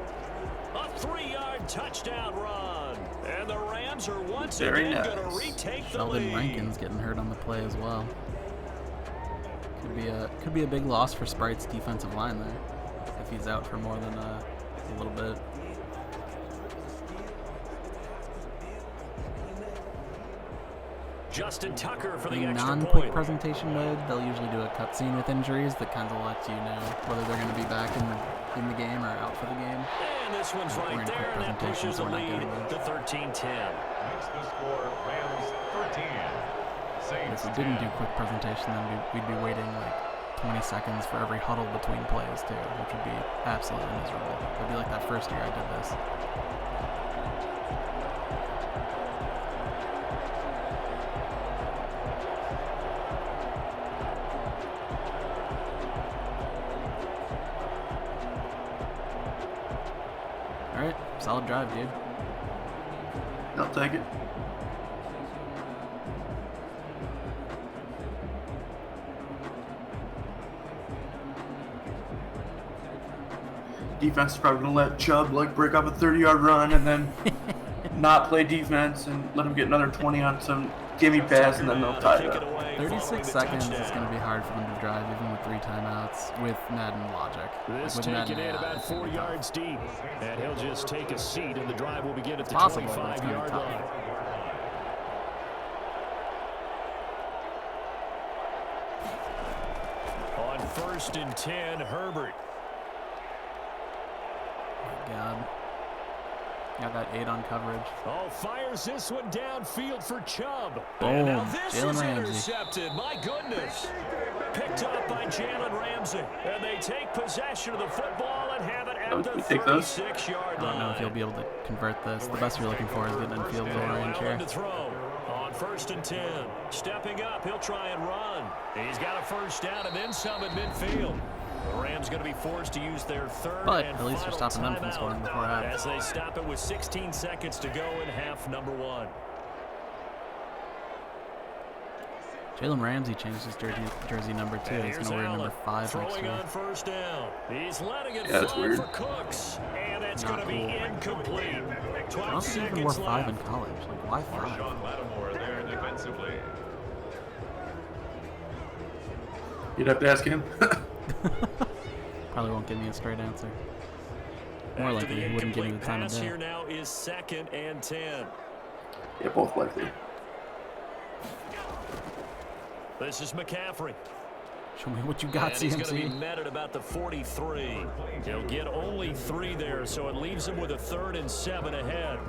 A 3-yard touchdown run. And the Rams are once Very again nice. going to retake the Sheldon lead. Rankin's getting hurt on the play as well. Could be a big loss for Sprite's defensive line there if he's out for more than a little bit. Justin Tucker for the In extra non-quick point. presentation mode, they'll usually do a cutscene with injuries that kind of lets you know whether they're going to be back in the game or out for the game. And this one's We're right in there, quick and that presentation, pushes so the we're not lead doing that. to 13-10. Makes the score Rams 13. If Saints we didn't 10. do quick presentation, then we'd be waiting like 20 seconds for every huddle between plays too, which would be absolutely miserable. It'd be like that first year I did this. Alright, solid drive, dude. I'll take it. Defense is probably gonna let Chubb like break off a 30-yard run and then not play defense and let him get another 20 on some gimme pass and then they'll tie it up. 36 seconds is going to be hard for them to drive even with 3 timeouts with Madden logic. This with taken Madden in AI, about it's gonna 4 be tough. yards deep. And he'll just take a seat, and the drive will begin at the Possible, but it's gonna be 25-yard tough. line. On 1st and 10, Herbert. God. Got that 8 on coverage. Oh, fires this one downfield for Chubb. Boom. And now this Jalen is Ramsey. intercepted. My goodness. Picked up by Jalen Ramsey. And they take possession of the football and have it at the we take those? 36-yard I don't know if you'll line. be able to convert this. The best you're looking for is getting in field goal range here. Allen to throw on 1st and 10. Stepping up, he'll try and run. He's got a first down and then some at midfield. The Rams going to be forced to use their 3rd But and at least final you're stopping them from timeout scoring before half. as they stop it with 16 seconds to go in half number 1. Jalen Ramsey changed his jersey number too. He's going to wear number 5 next year. On first down. He's letting it that's fly weird. for Cooks, and that's going to be incomplete. I 12 don't think he even wore 5 in college. Like, why 5? Marshawn Lattimore there defensively. You'd have to ask him. Probably won't give me a straight answer. More After likely, the he wouldn't give me the incomplete time of pass day. here now is 2nd and 10. Yeah, both likely. This is McCaffrey. Show me what you got, and he's going to be CMC. met at about the 43. He'll get only 3 there, so it leaves him with a 3rd and 7 ahead.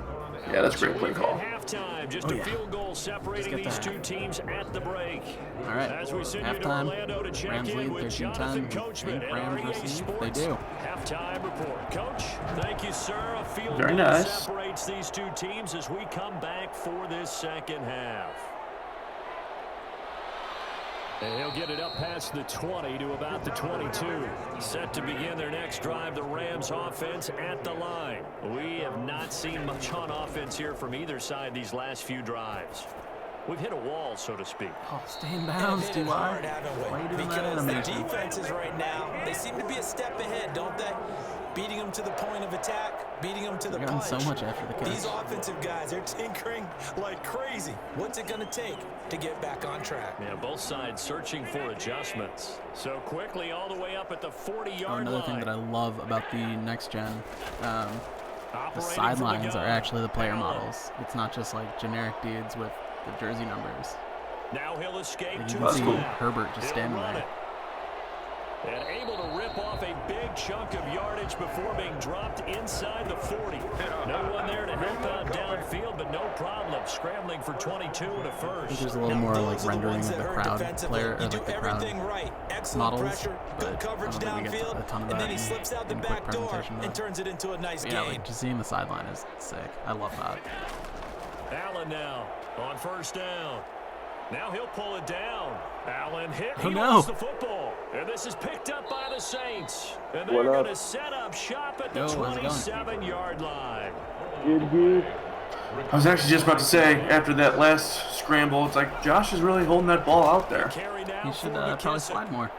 Yeah, that's a great play call. Halftime, just a field goal separating these two teams at the break. All right, As we send you to halftime. Orlando to check Rams in lead with 13-10. Jonathan Coachman at Rams REA receive. Sports. They do. Halftime report. Coach, thank you, sir. A field Very goal nice. separates these two teams as we come back for this second half. And he'll get it up past the 20 to about the 22. Set to begin their next drive, the Rams offense at the line. We have not seen much on offense here from either side these last few drives. We've hit a wall, so to speak. Oh, stay in bounds, do hard, haven't we? Why are you doing that Because the animation? defenses right now, they seem to be a step ahead, don't they? Beating them to the point of attack, beating them to the They're getting punch. so much after the catch. These offensive guys, they're tinkering like crazy. What's it going to take to get back on track? Yeah, both sides searching for adjustments. So quickly all the way up at the 40-yard Another line. thing that I love about the next gen, the sidelines are actually the player models. It's not just like generic dudes with the jersey numbers. Now he'll escape Like, to you can see the Herbert just standing there. And able to rip off a big chunk of yardage before being dropped inside the 40. No one there to help out downfield, but no problem. Scrambling for 22 and a I think first. there's a little more like rendering of the crowd player, or like the crowd right. Excellent models. pressure, good but coverage I don't think we get downfield, a ton of and that then he in- slips out the in quick back door presentation and mode. turns it into a nice Yeah, game. like just seeing the sideline is sick. I love that. Allen now on first down. Now he'll pull it down. Allen hit. Oh, He no. lost the football. And this is picked up by the Saints. And they're What up? going to set up shop at the Yo, how's it going? 27-yard line. Good. I was actually just about to say, after that last scramble, it's like Josh is really holding that ball out there. Carry now He should for probably McKissick. slide more.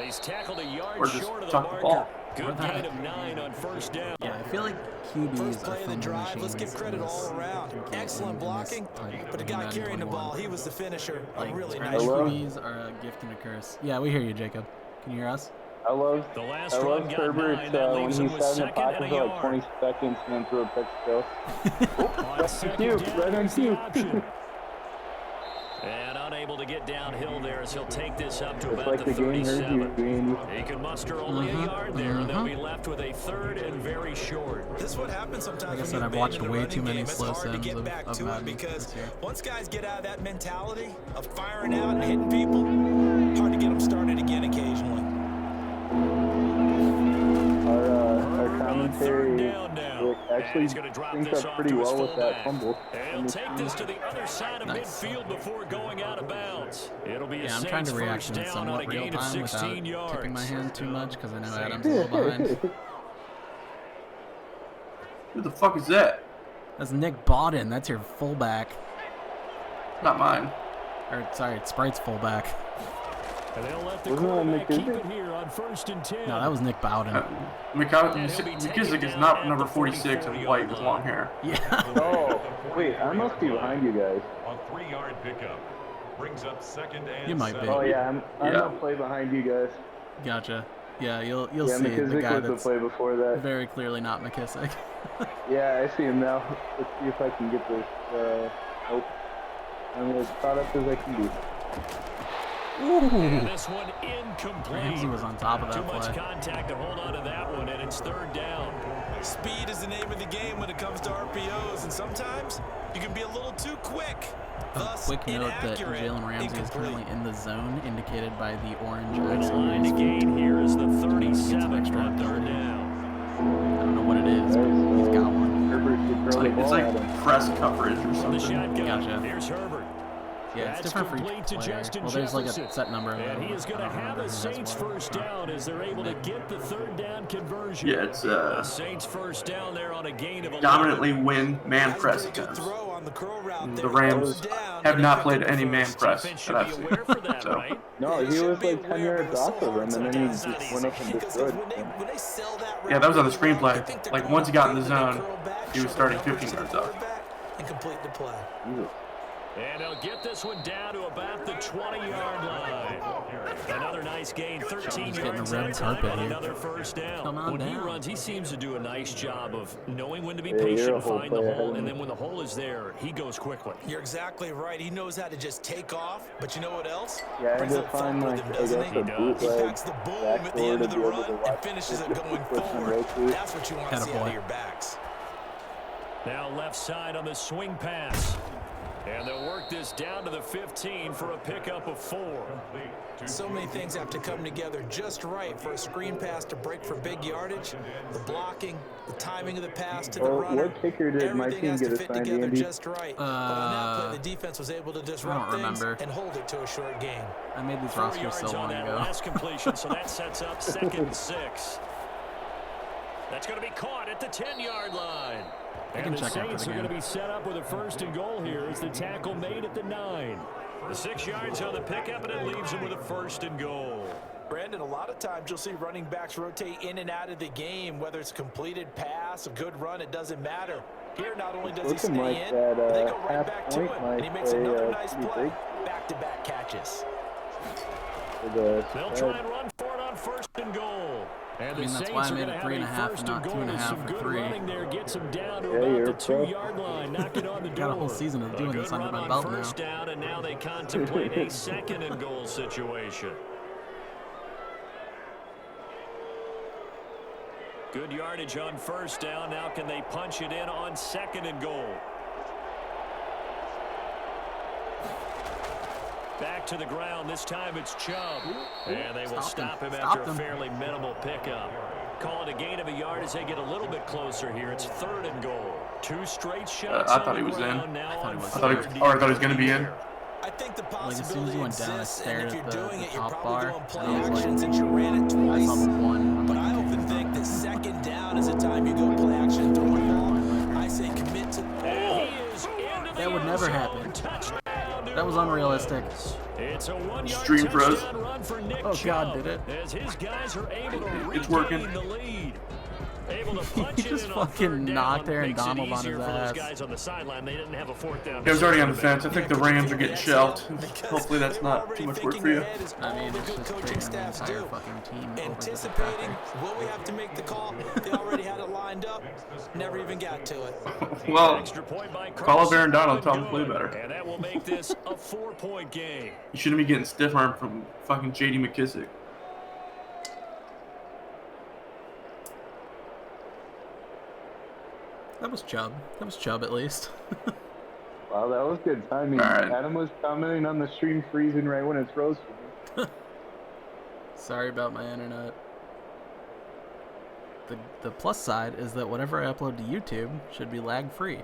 He's tackled a yard Or just short of the tuck the marker. ball. Good Or that. gain of 9 on first down. Yeah, I feel like QBs First are play of the fumble drive, let's give machines credit in this- all around. in Excellent this blocking, type but the of guy Madden carrying the 21. ball, he was the finisher. Like, A really our nice Hello? QBs are a gift and a curse. Yeah, we hear you, Jacob. Can you hear us? I love The last I run love got Herbert 9. That when leaves he him with sat in the second and pocket a for like yard. 20 seconds and then threw a pick still. On That's second cute. down, Right on here's the cue. option. And unable to get downhill there as he'll take this up to Just about like the the game heard you 37. doing. He can muster only a yard there, and they'll be left with a 3rd and very short. This is what happens sometimes Like I when said, you I've watched abandon the way running too many game. It's slow hard to sims get of back to Madden it because this year. once guys get out of that mentality of firing out and hitting people, hard to get them started again occasionally. Our commentary actually syncs up pretty well with that fumble. And he'll take this to the other side of Nice. midfield before going out of bounds. It'll be a Yeah, I'm trying to Saints react first to it down on a somewhat real gain of time 16 without yards. tipping my hand too much because I know Adam's a little behind. Who the fuck is that? That's Nick Bawden. That's your fullback. Not mine. Or sorry, it's Sprite's fullback. And they'll let the Wasn't that quarterback keep McKissick? it here on 1st and 10. No, that was Nick Bawden. McKissick is not number 46 and white with long hair. Yeah. Oh, wait, I must be behind you guys. A 3-yard pickup. Brings up 2nd and You might be. 7. Oh yeah, I'm Yeah. gonna play behind you guys. Gotcha. Yeah, you'll Yeah, see the McKissick guy was the that's play before that. very clearly not McKissick. Yeah, I see him now. Let's see if I can get this. Nope. I'm as caught up as I can be. And this one incomplete. Ramsey was on top of Too that much play. contact to hold on to that one, and it's 3rd down. Speed is the name of the game when it comes to RPOs, and sometimes you can be a little too quick. A Thus, quick note that inaccurate, Jalen Ramsey is incomplete. currently in the zone, indicated by the orange The X line on to his feet. gain here is the Gets an 37 extra on 3rd ability. down. I don't know what it is, but he's got one. Herbert should throw the It's ball like at him. press coverage or From the something. shotgun, Gotcha. here's Herbert. Yeah, it's different for each player. Well, there's like a set number of them. And he is going to have a Saints first down as they're able to get the third down conversion. Yeah, it's the Saints first down there on a gain of 11. dominantly win man press attempts. The Rams have not played any man press that I've seen. So. No, he was like 10 yards off of him, and then he just went up and destroyed him. Yeah, that was on the screenplay. Like, once he got in the zone, he was starting 15 yards off. And complete the play. And he'll get this one down to about the 20-yard line. Another nice gain, 13 yards that time on another first down. When he runs, he seems to do a nice job of knowing when to be patient, find the hole, and then when the hole is there, he goes quickly. You're exactly right. He knows how to just take off, but you know what else? Yeah, and he'll find like, I guess, a bootleg He packs the boom at the end of the run and finishes it going forward. That's what you want to see out of your backs. Now left side on the swing pass. And they'll work this down to the 15 for a pickup of 4. So many things have to come together just right for a screen pass to break for big yardage. The blocking, the timing of the pass to the runner. What kicker did my team get assigned, Andy? Just right. But on that play, the defense was able to disrupt things and hold it to a short gain. I made these 4 rosters yards so long on that ago. last completion, so that sets up 2nd and 6. That's going to be caught at the 10-yard line. And the Saints are going to be set up with a 1st and goal here as the tackle made at the 9. The 6 yards on the pickup, and it leaves them with a 1st and goal. Brandon, a lot of times you'll see running backs rotate in and out of the game, whether it's completed pass, a good run, it doesn't matter. Here, not only does he stay like in, that, but they go right back to point it, might and he makes play, another nice pretty play. big. Back-to-back catches. They'll try and run for it on 1st and goal. And the that's why I Saints are made going it to have 3.5 a 1st and and not goal with 2.5 some for good 3. running there. Gets them down to Yeah, about you're the 2-yard line. Knock it on the door. Got a whole season of doing this under my belt now. First down, and now they contemplate a 2nd and goal situation. Good yardage on 1st down. Now can they punch it in on 2nd and goal? Back to the ground. This time it's Chubb. And they will stop him after a fairly minimal pickup. Call it a gain of a yard as they get a little bit closer here. It's 3rd and goal. 2 straight shots. I thought he was in. I thought he was going to be in. I think the Like as soon as possibility you went down, I exists, and stared if you're at doing the it, you're top probably bar, going and play I was action like, since you ran it I twice. saw the 1. But I often think that 2nd down is the time you go play action throw the ball. I say commit to. That would never happen. That was unrealistic. It's a 1-yard Stream froze. touchdown run for Nick Oh, God, Chubb, did it? as his guys are able to It's working. regain the lead. Able to punch He it just in on fucking 3rd down. knocked Aaron Makes it Donald on easier his for those ass. guys on the sideline. They didn't have a 4th down. It was already on the fence. I think the Rams are getting shelled. Hopefully that's not too much work for you. I mean, it's just trading the entire fucking team. Anticipating, will we have to make the call? They already had it lined up. Never even got to it. Well, Extra point by call up Aaron Donald, tell him to Good. play better. And that will make this a 4-point game. You shouldn't be getting stiff arm from fucking J.D. McKissick. That was Chubb. That was Chubb at least. Wow, that was good timing. Right. Adam was commenting on the stream freezing right when it froze for me. Sorry about my internet. The plus side is that whatever I upload to YouTube should be lag free.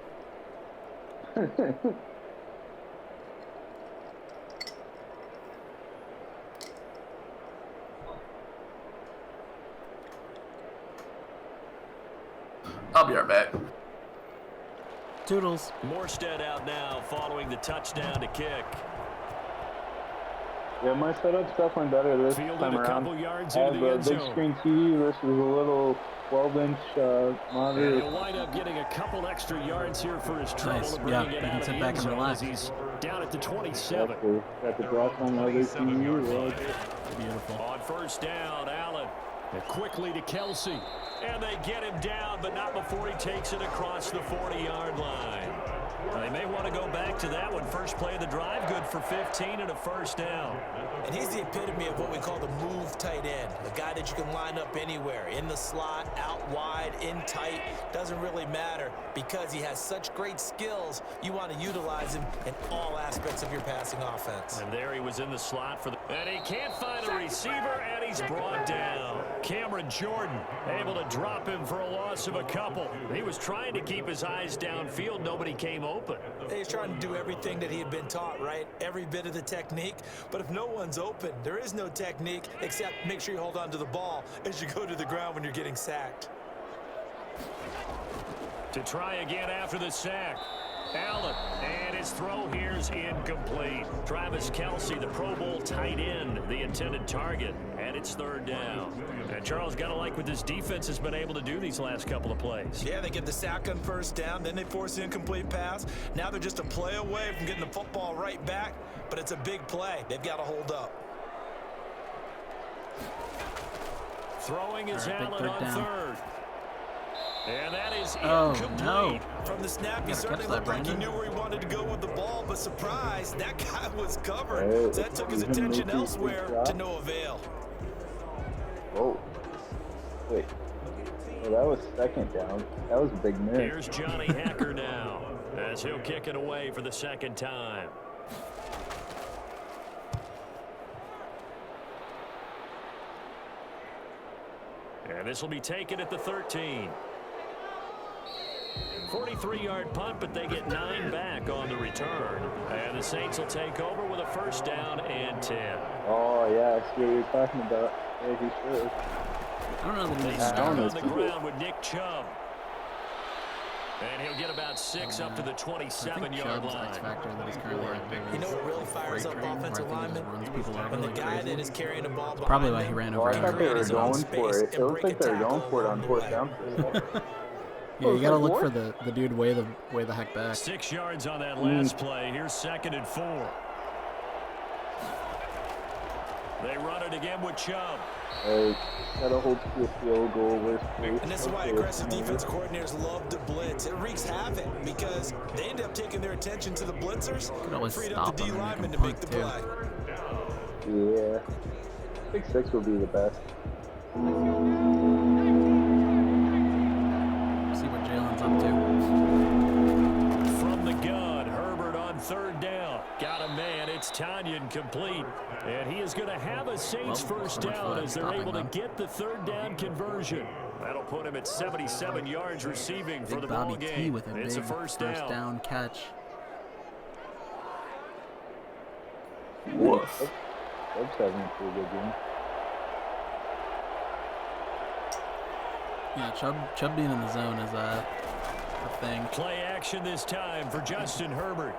I'll be right back. Toodles. Morstead out now following the touchdown to kick. Yeah, my setup stuff went better this Fielded time a around. couple yards I have into the a end big zone. screen TV versus a little 12-inch And monitor. he'll wind up getting a couple extra yards here for his trouble. Nice. Bringing Yeah, it you out can of sit the back end and zone relax. as he's down at the 27. Got the drop on my other TV. Well, Beautiful. On 1st down, Allen. And quickly to Kelsey. And they get him down, but not before he takes it across the 40-yard line. They may want to go back to that one. First play of the drive, good for 15 and a 1st down. And he's the epitome of what we call the move tight end. A guy that you can line up anywhere. In the slot, out wide, in tight. Doesn't really matter because he has such great skills. You want to utilize him in all aspects of your passing offense. And there he was in the slot for the... And he can't find a receiver, and he's brought down. Cameron Jordan able to drop him for a loss of a couple. He was trying to keep his eyes downfield. Nobody came open. open. He's trying to do everything that he had been taught, right? Every bit of the technique. But if no one's open, there is no technique except make sure you hold on to the ball as you go to the ground when you're getting sacked. To try again after the sack. Allen, and his throw here is incomplete. Travis Kelce, the Pro Bowl tight end, the intended target, and it's third down. And Charles, got to like what this defense has been able to do these last couple of plays. Yeah, they get the sack on first down, then they force the incomplete pass. Now they're just a play away from getting the football right back, but it's a big play. They've got to hold up. Throwing is Allen on third. And that is incomplete. No. From the snap, he certainly looked like he knew where he wanted to go with the ball, but surprise, that guy was covered. So that took his attention elsewhere to no avail. Oh. Wait. Oh, that was second down. That was a big miss. Here's Johnny Hacker now, as he'll kick it away for the second time. And this will be taken at the 13. 43-yard punt, but they get 9 back on the return. And the Saints will take over with a first down and 10. Oh, yeah, I see what you're talking about. Yeah, he should. I don't know that They he's start on the ground with Nick Chubb. And he'll get about 6 up to the 27-yard line. X-factor that he's currently at. You know what really fires up offensive linemen? When the guy that is carrying the ball behind Probably why he ran over. I thought they were going for it. It looks like they were going for it on fourth down. Yeah, you gotta look for the dude way the heck back. 6 yards on that last play. Here's 2nd and 4. They run it again with Chubb. Hey, gotta hold to a field goal. Worst case. And this is why aggressive defense coordinators love to blitz. It wreaks havoc because they end up taking their attention to the blitzers and freed up the D linemen to make the play. Yeah. 6-6 would be the best. See what Jalen's up to. From the gun, Herbert on third down. Got a man. It's Tanyan complete. And he is going to have a Saints first down as they're able to get the third down conversion. That'll put him at 77 yards receiving for the ball game. With a it's big a first down catch. Woof. That's having a pretty good game. Yeah, Chubb being in the zone is a thing. Play action this time for Justin Herbert.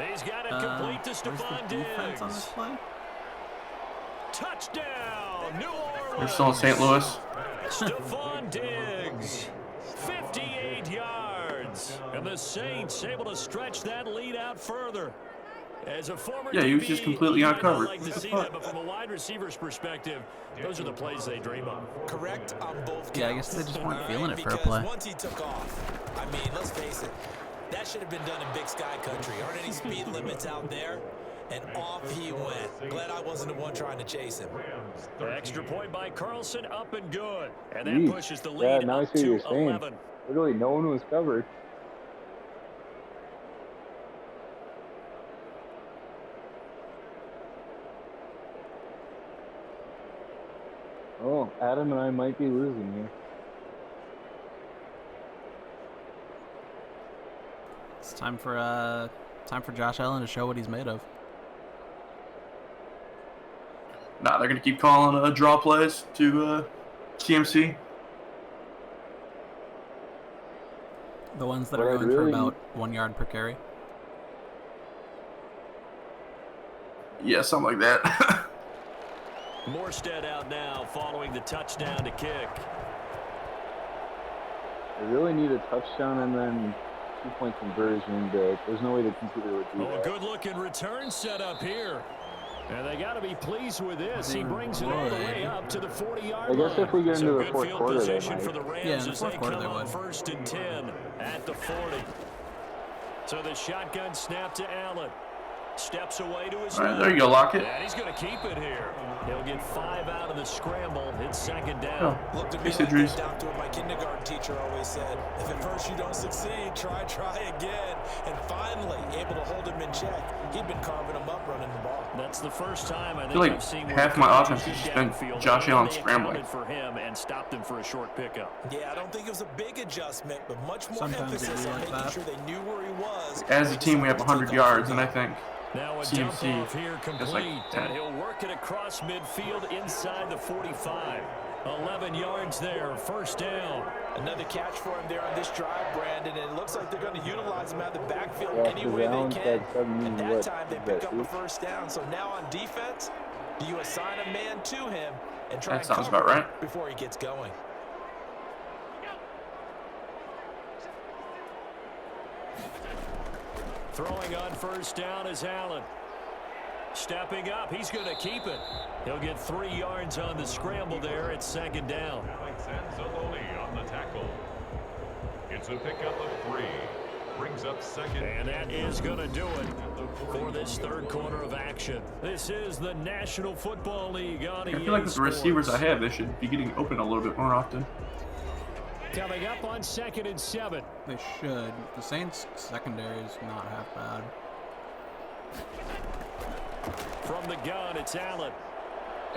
He's got it complete to Stephon Diggs. On this play? Touchdown, New Orleans. They're still in St. Louis. Stephon Diggs, 58 yards. And the Saints able to stretch that lead out further. As a former Yeah, he was DB, just completely you might not uncovered. like to see that, but from a wide receiver's perspective, those are the plays they dream of. Correct on both counts. Yeah, I guess they just weren't feeling it for a Because play. once he took off, I mean, let's face it, that should have been done in Big Sky Country. Aren't any speed limits out there? And off he went. Glad I wasn't the one trying to chase him. Extra point by Carlson, up and good. And that pushes the lead now I up see what to you're saying. 11. Literally, no one was covered. Oh, Adam and I might be losing here. It's time for Josh Allen to show what he's made of. Nah, they're going to keep calling draw plays to CMC. The ones that are going for about 1 yard per carry. Yeah, something like that. Morstead out now following the touchdown to kick. They really need a touchdown and then 2-point conversion, but there's no way the computer would do that. A good-looking return set up here. And they got to be pleased with this. He brings it all the way up to the 40-yard line. I guess if we get into the fourth field quarter, they position might. for the Rams Yeah, in the as fourth they quarter come they on would. 1st and 10 at the 40. So the shotgun snap to Allen. Steps away to his All right, there you go, Lockett. And he's going to keep it here. He'll get 5 out of the scramble. It's second down. Oh, Look to me like they're down to what my kindergarten teacher always said. If at first you don't succeed, try again. And finally, able to hold him in check. He'd been carving him up running the ball. That's the first time I feel like I've seen half my offense has just been Josh Allen scrambling. For him and stopped him for a short pickup. Yeah, I don't think it was a big adjustment, but much more emphasis on making sure they knew where he was. As a team, we have 100 yards, and I think now a CMC dump off here has complete, like 10. and he'll work it across midfield inside the 45. 11 yards there, first down. Another catch for him there on this drive, Brandon, and it looks like they're going to utilize him out of the backfield any way they can. At that time, they pick up a first down. So now on defense, do you assign a man to him and try That and sounds cover about right. before he gets going? Throwing on first down is Allen. Stepping up, he's going to keep it. He'll get 3 yards on the scramble there. It's second down. Alex Anzalone on the tackle. It's a pickup of 3. Brings up second. And that is going to do it for this third quarter of action. This is the National Football League on EA I feel like with the receivers I have, they should be getting open a little bit more often. Coming up on 2nd and 7. They should. The Saints' secondary is not half bad. From the gun, it's Allen.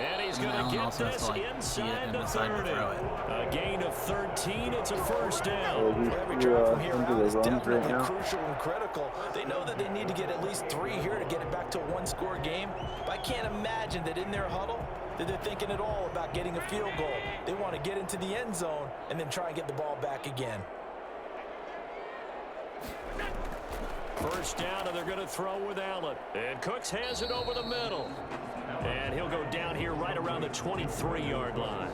And he's going to get this inside the 30. A gain of 13. It's a first down. Every drive from here out is definitely crucial and critical. They know that they need to get at least 3 here to get it back to a one-score game. But I can't imagine that in their huddle that they're thinking at all about getting a field goal. They want to get into the end zone and then try and get the ball back again. First down, and they're going to throw with Allen. And Cooks has it over the middle. And he'll go down here right around the 23-yard line.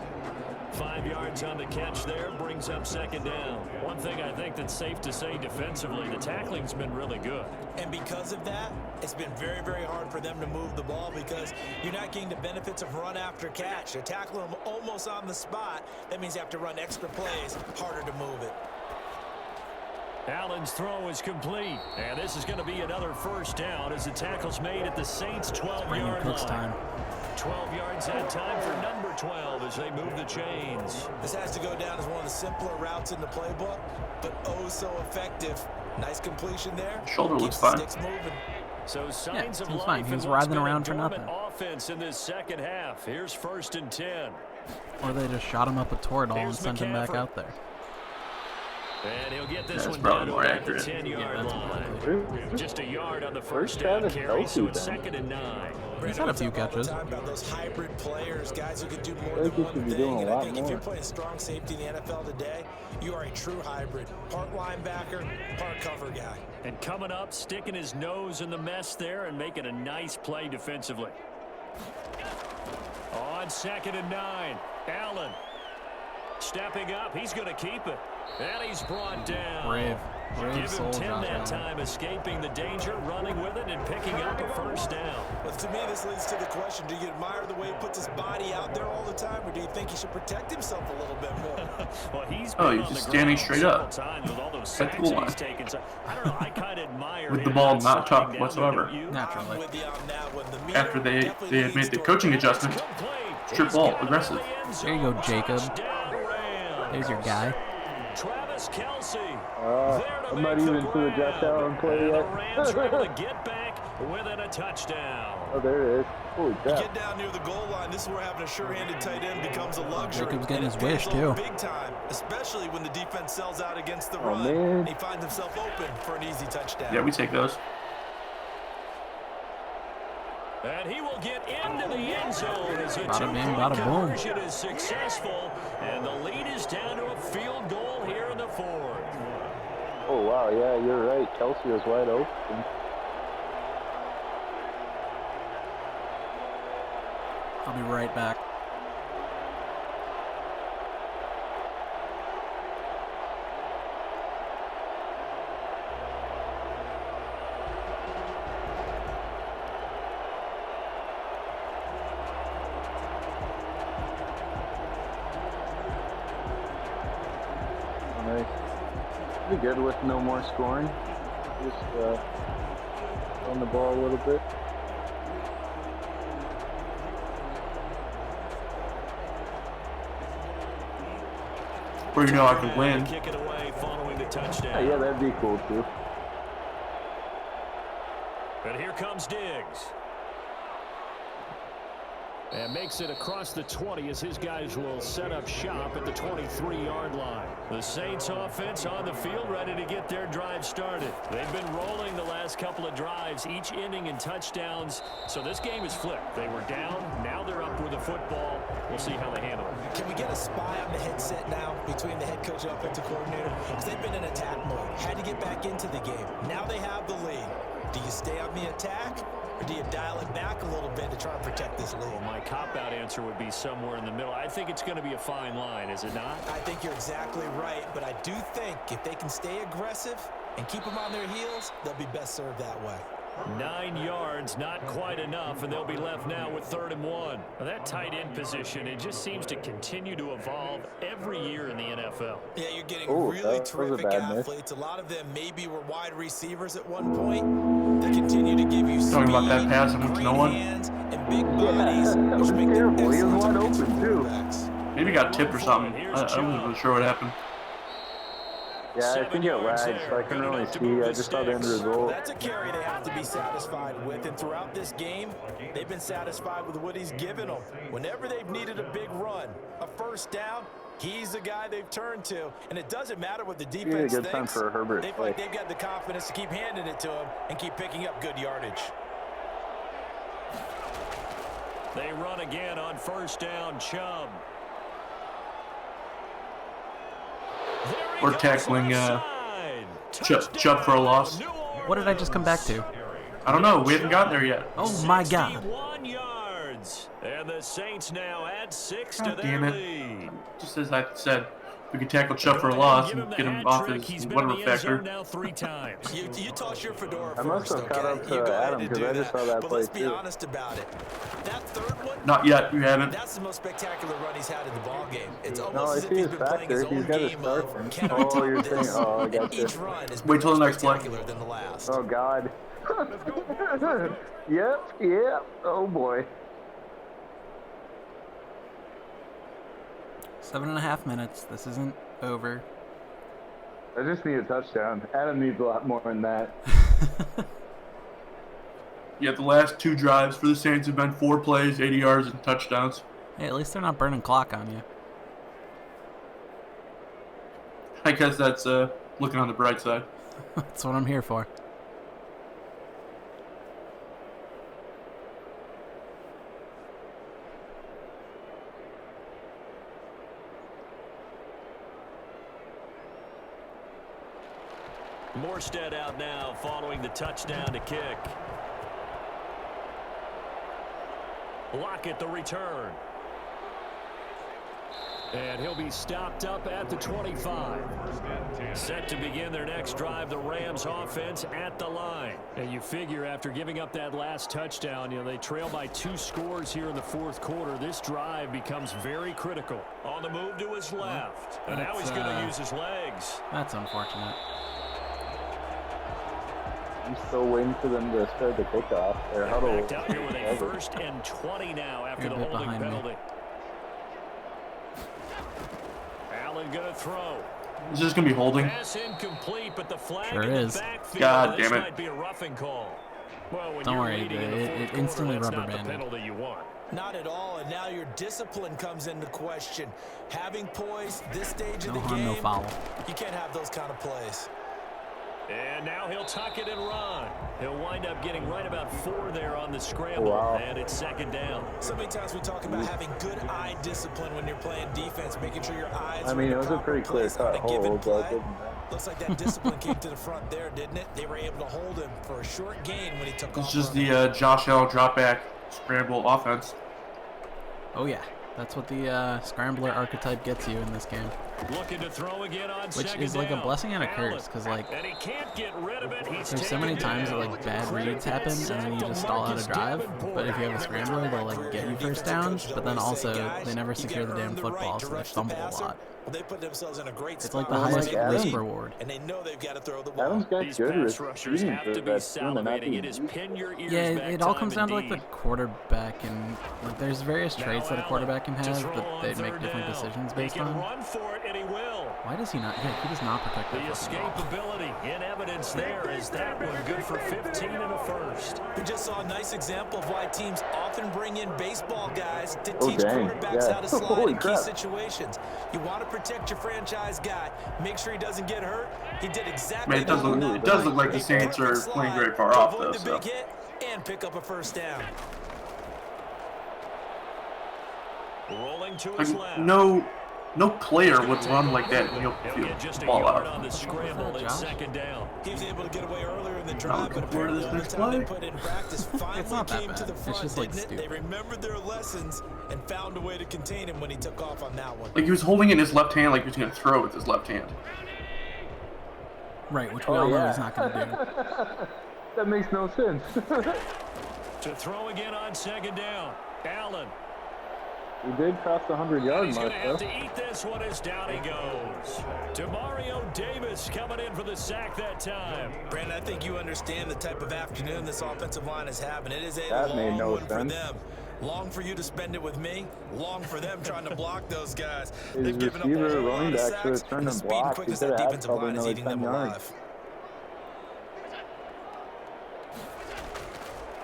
5 yards on the catch there, brings up second down. One thing I think that's safe to say defensively, the tackling's been really good. And because of that, it's been very, very hard for them to move the ball because you're not getting the benefits of run after catch. They're tackling them almost on the spot. That means you have to run extra plays, harder to move it. Allen's throw is complete, and this is going to be another first down as the tackle's made at the Saints' 12-yard line. 12 yards that time for number 12 as they move the chains. This has to go down as one of the simpler routes in the playbook, but oh so effective. Nice completion there. Shoulder looks fine. Sticks moving. So signs of he's life fine. He was in what's writhing been a around for dormant nothing. offense in this second half. Here's 1st and 10. Or they just shot him up a Toradol and sent him back out there. And he'll get this That's one probably down to more about accurate. the 10-yard line. Just a yard on the First first down down is carry, so healthy it's then. 2nd and 9. He's had a few catches. About those hybrid players, guys who can do more I than think he one should be thing. doing a And I lot think if you're more. playing strong safety in the NFL today, you are a true hybrid. Part linebacker, part cover guy. And coming up, sticking his nose in the mess there and making a nice play defensively. On 2nd and 9, Allen stepping up. He's going to keep it. And he's brought down. Brave Give him soul, 10 Josh that Allen. time, escaping the danger, running with it, and picking up a first down. But to me, this leads to the question, do you admire the way he puts his body out there all the time, or do you think he should protect himself a little bit more? Well, he's Oh, been he's on just the standing ground straight several up times with all those at the sacks goal he's line. taken. So, I don't know, I kind of admire With the him ball not not sliding tucked down whatsoever. there, don't you? Naturally. I'm with you on that one. The meter After they definitely had leads made the toward coaching adjustment, Complete. strip He's ball, got it aggressive. in the end There you go, zone. Jacob. Touchdown, Rams. There's your guy. Travis Kelsey. I'm not even to the Josh Allen play The yet. Rams are able to get back within a touchdown. Oh, there it is. Holy You crap. get down near the goal line, this is where having a sure-handed tight end becomes a luxury. Jacob's getting And his it wish, pays off too. Big time, especially when the defense sells out against the Oh, run. man. He finds himself open for an easy touchdown. Yeah, we take those. And he will get into the end zone as a Bada bing, two-point bada boom. conversion is successful. And the lead is down to a field goal here in the 4th. Oh, wow. Yeah, you're right. Kelsey was wide open. I'll be right back. Nice. Be good with no more scoring. Just on the ball a little bit. Or you know I could win. Kick it away following the touchdown. Yeah, that'd be cool too. And here comes Diggs. And makes it across the 20 as his guys will set up shop at the 23-yard line. The Saints offense on the field ready to get their drive started. They've been rolling the last couple of drives, each ending in touchdowns. So this game is flipped. They were down, now they're up with the football. We'll see how they handle it. Can we get a spy on the headset now between the head coach and offensive coordinator? Because they've been in attack mode, had to get back into the game. Now they have the lead. Do you stay on the attack? Or do you dial it back a little bit to try and protect this lead? Well, my cop-out answer would be somewhere in the middle. I think it's going to be a fine line, is it not? I think you're exactly right, but I do think if they can stay aggressive and keep them on their heels, they'll be best served that way. 9 yards, not quite enough, and they'll be left now with 3rd and 1. Now, that tight end position, it just seems to continue to evolve every year in the NFL. Yeah, you're getting really terrific athletes. A lot of them maybe were wide receivers at one point. They continue to give you speed, talking about that pass and went to no one. hands, and big bodies, which make them He was excellent wide open too. quarterbacks. Maybe got tipped or something. I wasn't really sure what happened. Yeah, I think it lagged, so I couldn't really see. I just saw the end result. That's a carry they have to be satisfied with, and throughout this game, they've been satisfied with what he's given them. Whenever they've needed a big run, a first down, he's the guy they've turned to, and it doesn't matter what the defense good time thinks. for Herbert. They feel like they've got the confidence to keep handing it to him and keep picking up good yardage. They run again on 1st down, Chubb. Or tackling Chubb for a loss. What did I just come back to? I don't know. We haven't gotten there yet. Oh my God. 61 yards. And the Saints now add 6 to Damn their it. lead. Just as I said, we could tackle Chubb for a loss and get him off his whatever factor. Now 3 times. You toss your fedora I must first, have caught up okay? to You go ahead Adam and because do I just that. saw that But play let's be too. honest about it. That third one, Not yet. We haven't. that's the most spectacular run he's had in the ball game. It's No, almost I as if see he's his been playing his factor. He's own got his game of start. can I Oh, top you're this? saying, oh, I And got you. each run is Wait till the more next play. spectacular than the last. Oh God. Yep. Oh boy. 7.5 minutes. This isn't over. I just need a touchdown. Adam needs a lot more than that. Yeah, the last 2 drives for the Saints have been 4 plays, 80 yards, and touchdowns. Hey, at least they're not burning clock on you. I guess that's looking on the bright side. That's what I'm here for. Morstead out now following the touchdown to kick. Lockett the return. And he'll be stopped up at the 25. Set to begin their next drive, the Rams offense at the line. And you figure after giving up that last touchdown, they trail by 2 scores here in the 4th quarter. This drive becomes very critical. On the move to his left. And now he's going to use his legs. That's unfortunate. I'm still waiting for them to start the kickoff. Their huddle. Backed out here with a 1st and 20 now after the holding penalty. Allen going to throw. Is this going to be holding? Pass incomplete, but the flag Sure in is. the backfield. God This damn it. might be a roughing call. Well, when Don't you're worry, leading in the it 4th quarter, instantly that's not rubber the banded. penalty you want. Not at all, and now your discipline comes into question. Having poise this stage of No the harm, game, no foul. you can't have those kind of plays. And now he'll tuck it and run. He'll wind up getting right about 4 there on the scramble. Wow. And it's 2nd down. So many times we talk about having good eye discipline when you're playing defense, making sure your eyes I are mean, in it the was a proper pretty clear place on cut a given hold, but play. other than that. Looks like that discipline came to the front there, didn't it? They were able to hold him for a short gain when he took off. It's just running. the Josh Allen drop back scramble offense. Oh yeah, that's what the scrambler archetype gets you in this game. Looking to throw again on which is like a blessing and a curse, because like and he can't get rid of it. there's so many times that like bad reads happen and then you just stall out a drive, but if you have a scrambler they'll like get you first downs, but then also they never secure the damn football, so they fumble a lot. They put themselves in a great It's like the highest risk reward. And they know they've got to throw the ball. Adam's got good Pass rushers receiving have for to be that team and not salivating. It being is pin your ears Yeah, back it all time comes down to like indeed. the quarterback, and like there's various traits that a quarterback can have that they make different decisions based He can on. run for it, and he will. Why does he not? Yeah, he does not protect The that fucking ball. escapability in evidence there is that one good for 15 and a first. We just saw a nice example of why teams often bring in baseball guys to Oh, teach dang. quarterbacks Yeah. how to slide Holy in key crap. situations. You want to protect your franchise guy. Make sure he doesn't get hurt. He did exactly Man, it does look like the Saints are playing very far off, though. the So. big hit and pick up a first down. Rolling to his Like, left. no player would run like that and He'll he'll get just a ball yard out. on the scramble. It's second down. He was able to get away earlier in the drive, but looking forward to apparently this all the next time they play. put in practice finally It's not that came to the bad. It's front, just, like, didn't it? They stupid. remembered their lessons and found a way to contain him when he took off on that one. Like he was holding in his left hand like he was going to throw with his left hand. Right, which we all know he's not going to do. That makes no sense. To throw again on second down. Allen. We did cross the 100-yard He's mark, going to have though. to eat this one as down he goes. Demario Davis coming in for the sack that time. Brandon, I think you understand the type of afternoon this offensive line is having. It is a That made long no one for sense. them. Long for you to spend it with me. Long for them trying to block those guys. His They've given up a receiver, whole lot running of back should sacks, have turned and the and speed and blocked. He quickness could that have had defensive probably line is another eating 10 them yards. alive.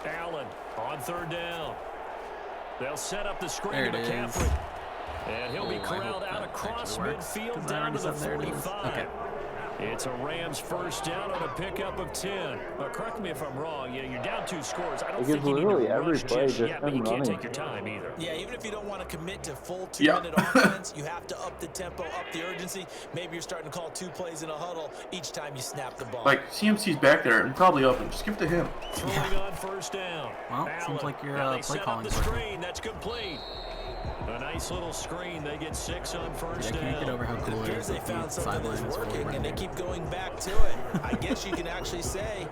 Allen on third down. They'll set up the screen There to it is. McCaffrey. And he'll be Oh, I corralled hope out that across actually works, midfield 'cause I down already to the said there it is. 45. Okay. It's a Rams first down on a pickup of 10. But correct me if I'm wrong. You know, you're down 2 scores. I don't Like, think it's you need to literally every rush play just just yet, but you him can't running. take your time either. Yeah, even if you don't want to commit to full Yeah. 2-minute offense, you have to up the tempo, up the urgency. Maybe you're starting to call 2 plays in a huddle each time you snap the ball. Like CMC's back there and probably open. Just give it to him. Throwing on first down. Well, Allen. seems like you're Now they play set up calling the person. screen. That's complete. A nice little screen. They get 6 on first Yeah, can you get down. over how cool it Appears is they that the found something sideline that's is fully working, and they rendered? keep going back to it. I guess you can actually say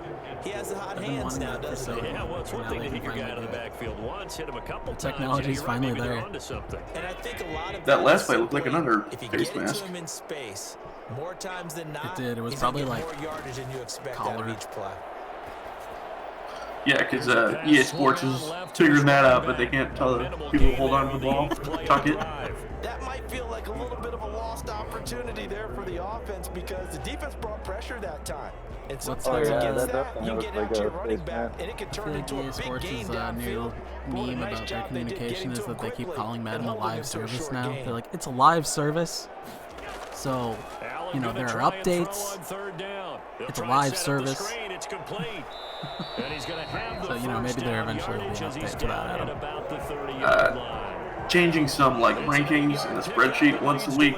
he has the hot I've been hands wanting now, that for doesn't so he? Yeah, well, it's one Now thing they to hit can your guy out finally of the do it. backfield once, hit him a couple times. Technology's you're right, finally maybe they're there. onto something. And I think a lot of That last is play looked like simply, another if you face get it mask. to him in space, more times than not, did. It was he's probably gonna get like more yardage than you expect out collar. of each play. Yeah, because EA Sports is figuring that out, but they can't tell the people to hold on to the ball, tuck it. That might feel like a little bit of a lost opportunity there for the offense because the defense brought pressure that time. And What's sometimes their, against that that, you looks get like out to your a running face back, mask. and it can I turn feel like into a EA big Sports' game new downfield. What a meme nice about their job they did communication getting is to him that they keep quickly calling Madden and a holding him live to a service short now. gain. They're like, it's a live service, so you know there are updates. It's a live service. It's complete. And he's going to have the So you know maybe first there down eventually will be an yardage as he's update to that. down I at don't. about the 30-yard line. Changing some like rankings in the spreadsheet once a week.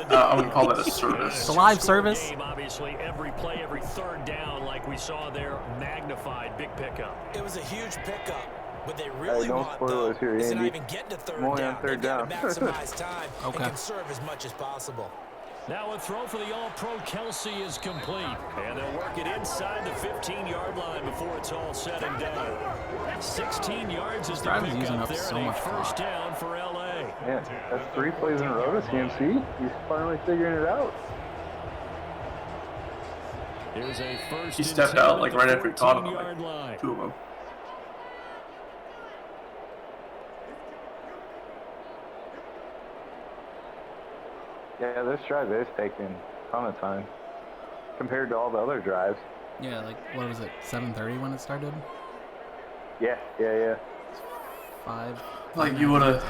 I wouldn't call that a service. It's a live service. Game, obviously, every play, every third down, like we saw there, magnified, big pickup. It was a huge pickup. What they really no want, spoilers though, here, is to not Andy. even get to third I'm only down. on third They've got down. to maximize time Okay. and conserve as much as possible. Now a throw for the All-Pro Kelsey is complete. And they'll work it inside the 15-yard line before it's all said and done. 16 yards is the Drive is using pickup up there, so and a much first clock. down for L.A. Yeah, that's 3 plays in a row to CMC. He's finally figuring it out. Here's a first He and stepped 10 out at like the right after he caught him. 14-yard line. Like, 2 of them. Yeah, this drive is taking a ton of time compared to all the other drives. Yeah, like what was it? 7:30 when it started. Yeah. 5. Like you would have,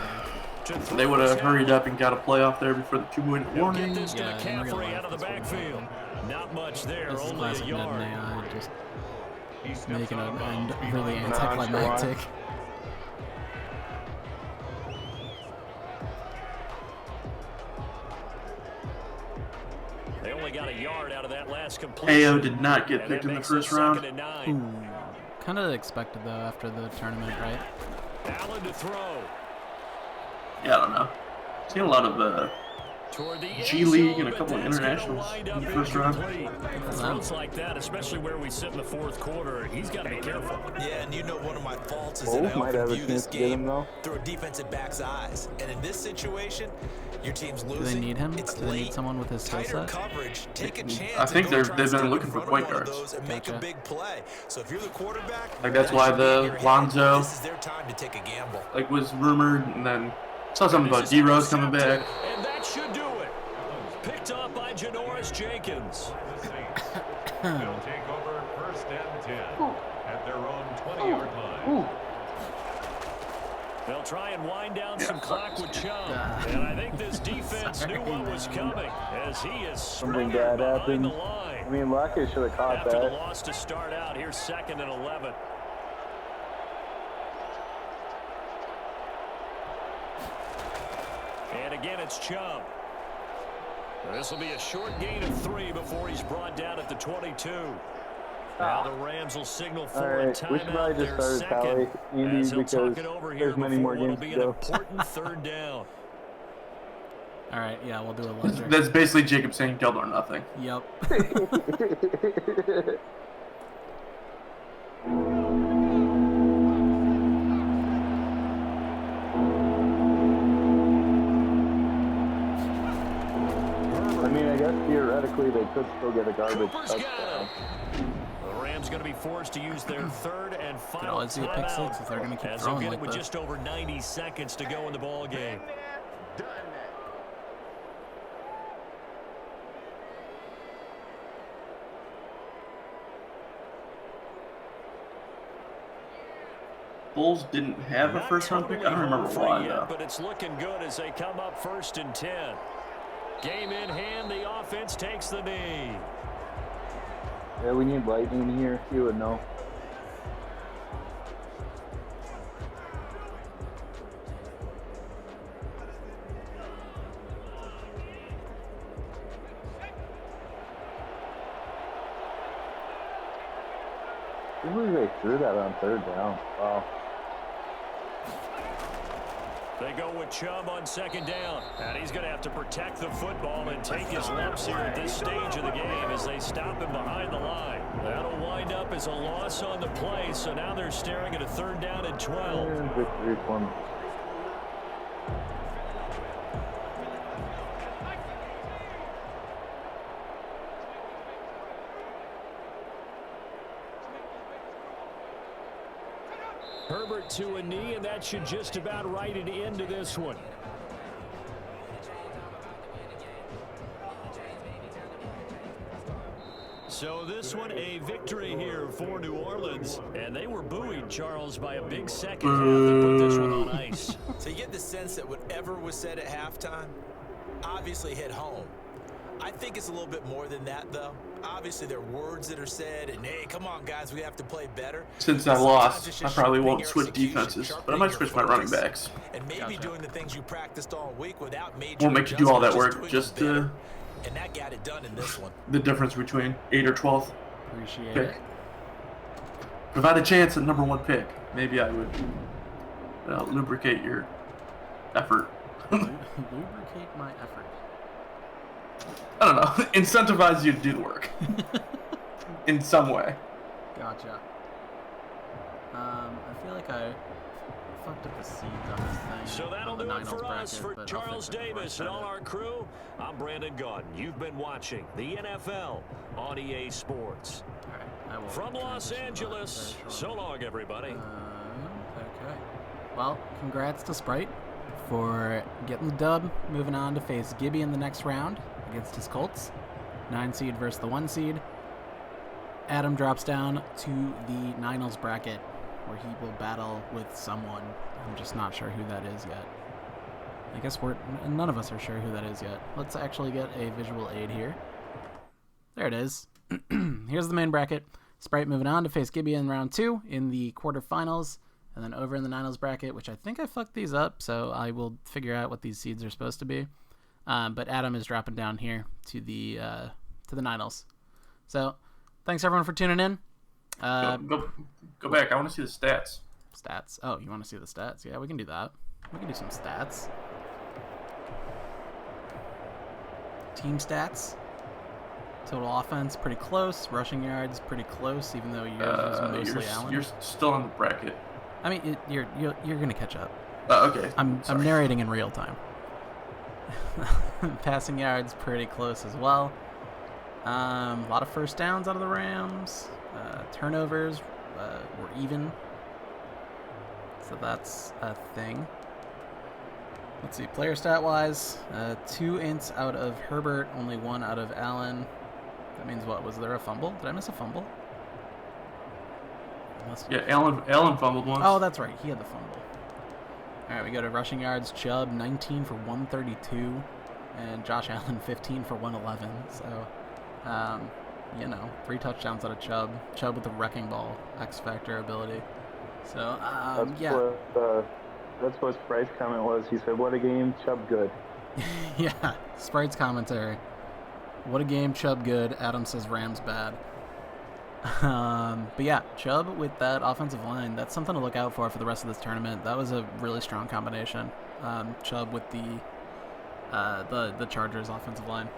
they would have hurried up and got a play off there before the 2-minute He'll warning. get this to Yeah, in real McCaffrey life, out of the that's what would backfield. Not much there, This is only classic a Madden yard. AI, just making an end really anticlimactic. They only got a yard out of that last completion. AO did not get And picked that in the makes it first round. 2nd and 9. Ooh, kind of expected though after the tournament, right? Allen to throw. Yeah, I don't know. Seen a lot of G League and a couple of internationals in the first round. Throws like that, especially where we sit in the fourth quarter, he's got to be careful. Yeah, and you know one of my faults is that I often view this game through a defensive back's eyes. And in this situation, your team's losing. Do they need him? It's Do they need someone with his skill set? coverage. Take a chance. I think they've been looking for point guards. And make a big play. So if you're the quarterback, Like that's why the Lonzo this is their time to take a gamble. like was rumored, and then saw something about D-Rose coming back. And that should do it. Picked up by Janoris Jenkins. They'll take over first and 10 at their own 20-yard line. They'll try and wind down some clock with Chubb. And I think this defense knew what was coming as he is Something sprinting bad behind happened. the line. I mean, Lockett should have caught After the that. loss to start out, here's 2nd and 11. And again, it's Chubb. This will be a short gain of 3 before he's brought down at the 22. Now the Rams will signal for a Alright, we should timeout. probably just start Tally Indy because there's many more games to Be go. an important 3rd down. All right, yeah, we'll do a ledger. That's basically Jacob saying double or nothing. Yep. I mean, I guess theoretically they could still get a garbage touchdown. The Rams going to be forced to use their 3rd and final always do a pick six if they're gonna keep as throwing they'll get like it with this. just over 90 seconds to go in the ball game. Bulls didn't have a first round pick. I don't remember why though. But it's looking good as they come up 1st and 10. Game in hand, the offense takes the knee. Yeah, we need lightning here. You would know. I can't believe they threw that on 3rd down. Wow. They go with Chubb on 2nd down. And he's going to have to protect the football and take his lumps here at this stage of the game as they stop him behind the line. That'll wind up as a loss on the play, so now they're staring at a 3rd down and 12. And victory for them. Herbert to a knee, and that should just about write it into this one. So this one, a victory here for New Orleans. And they were buoyed, Charles, by a big second half that put this one on ice. So you get the sense that whatever was said at halftime obviously hit home. I think it's a little bit more than that, though. Obviously, there are words that are said, and hey, come on, guys, we have to play better. Since I lost, I probably won't switch defenses, but I might switch my running backs. And maybe doing the things you practiced all week without major Won't make you do all that work, just and that got it done in this one. the difference between 8th or 12th Appreciate pick. it. If I had a chance at number 1 pick, maybe I would lubricate your effort. Lubricate my effort. I don't know. Incentivize you to do the work in some way. Gotcha. I feel like I fucked up the seeds on this thing. So that'll do it for us, for but Charles Davis and all our crew. I'm Brandon Gaudin. You've been watching the NFL on EA Sports. From Los Angeles, so long, everybody. Okay. Well, congrats to Sprite for getting the dub. Moving on to face Gibby in the next round against his Colts. 9 seed versus the 1 seed. Adam drops down to the Niners bracket where he will battle with someone. I'm just not sure who that is yet. I guess none of us are sure who that is yet. Let's actually get a visual aid here. There it is. Here's the main bracket. Sprite moving on to face Gibby in round 2 in the quarterfinals. And then over in the Niners bracket, which I think I fucked these up, so I will figure out what these seeds are supposed to be. But Adam is dropping down here to the Niners. So, thanks everyone for tuning in. Go back. I want to see the stats. Stats. Oh, you want to see the stats? Yeah, we can do that. We can do some stats. team stats. Total offense, pretty close. Rushing yards, pretty close, even though yours was mostly Allen. You're still in the bracket. I mean, you're gonna catch up. Okay. I'm narrating in real time. Passing yards, pretty close as well. A lot of first downs out of the Rams. Turnovers were even. So that's a thing. Let's see, player stat-wise, 2 ints out of Herbert, only 1 out of Allen. That means what? Was there a fumble? Did I miss a fumble? Yeah, Allen fumbled once. Oh, that's right. He had the fumble. All right, we go to rushing yards. Chubb, 19 for 132. And Josh Allen, 15 for 111. So, 3 touchdowns out of Chubb. Chubb with the wrecking ball X-Factor ability. So, that's what Sprite's comment was. He said, "What a game, Chubb good." Yeah, Sprite's commentary. What a game, Chubb good. Adam says Rams bad. But yeah, Chubb with that offensive line, that's something to look out for the rest of this tournament. That was a really strong combination. Chubb with the Chargers offensive line.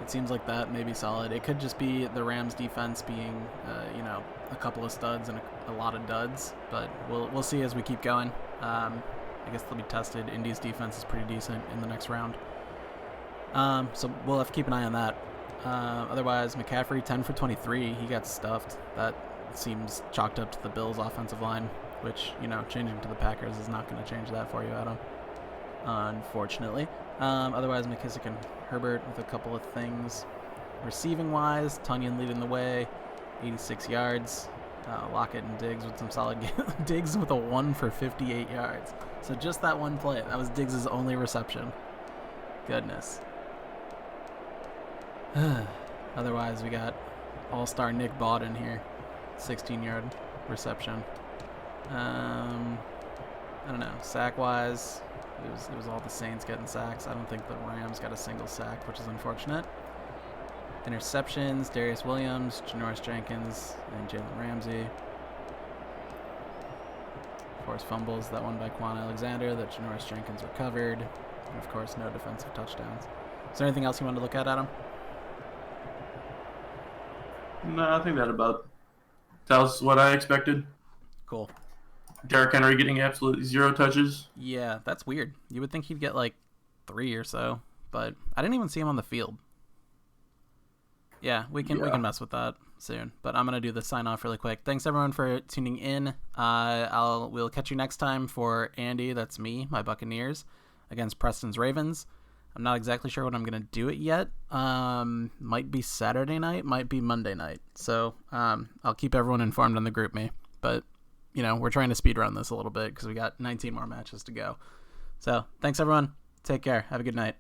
It seems like that may be solid. It could just be the Rams defense being, a couple of studs and a lot of duds, but we'll see as we keep going. I guess they'll be tested. Indy's defense is pretty decent in the next round. So we'll have to keep an eye on that. Otherwise, McCaffrey, 10 for 23. He got stuffed. That seems chalked up to the Bills' offensive line, which, changing to the Packers is not going to change that for you, Adam. Unfortunately. Otherwise, McKissick and Herbert with a couple of things. Receiving-wise, Tunyon leading the way, 86 yards. Lockett and Diggs with some solid Diggs with a 1 for 58 yards. So just that one play. That was Diggs' only reception. Goodness. Otherwise, we got all-star Nick Bawden here. 16-yard reception. I don't know. Sack-wise, it was all the Saints getting sacks. I don't think the Rams got a single sack, which is unfortunate. Interceptions, Darius Williams, Janoris Jenkins, and Jalen Ramsey. Forced fumbles, that one by Quan Alexander that Janoris Jenkins recovered. And of course, no defensive touchdowns. Is there anything else you wanted to look at, Adam? No, I think that was what I expected. Cool. Derrick Henry getting absolutely 0 touches. Yeah, that's weird. You would think he'd get like 3 or so, but I didn't even see him on the field. Yeah, we can mess with that soon. But I'm gonna do the sign off really quick. Thanks everyone for tuning in. We'll catch you next time for Andy. That's me, my Buccaneers, against Preston's Ravens. I'm not exactly sure when I'm gonna do it yet. Might be Saturday night, might be Monday night. So I'll keep everyone informed on the group me. But we're trying to speed run this a little bit because we got 19 more matches to go. So thanks everyone. Take care. Have a good night.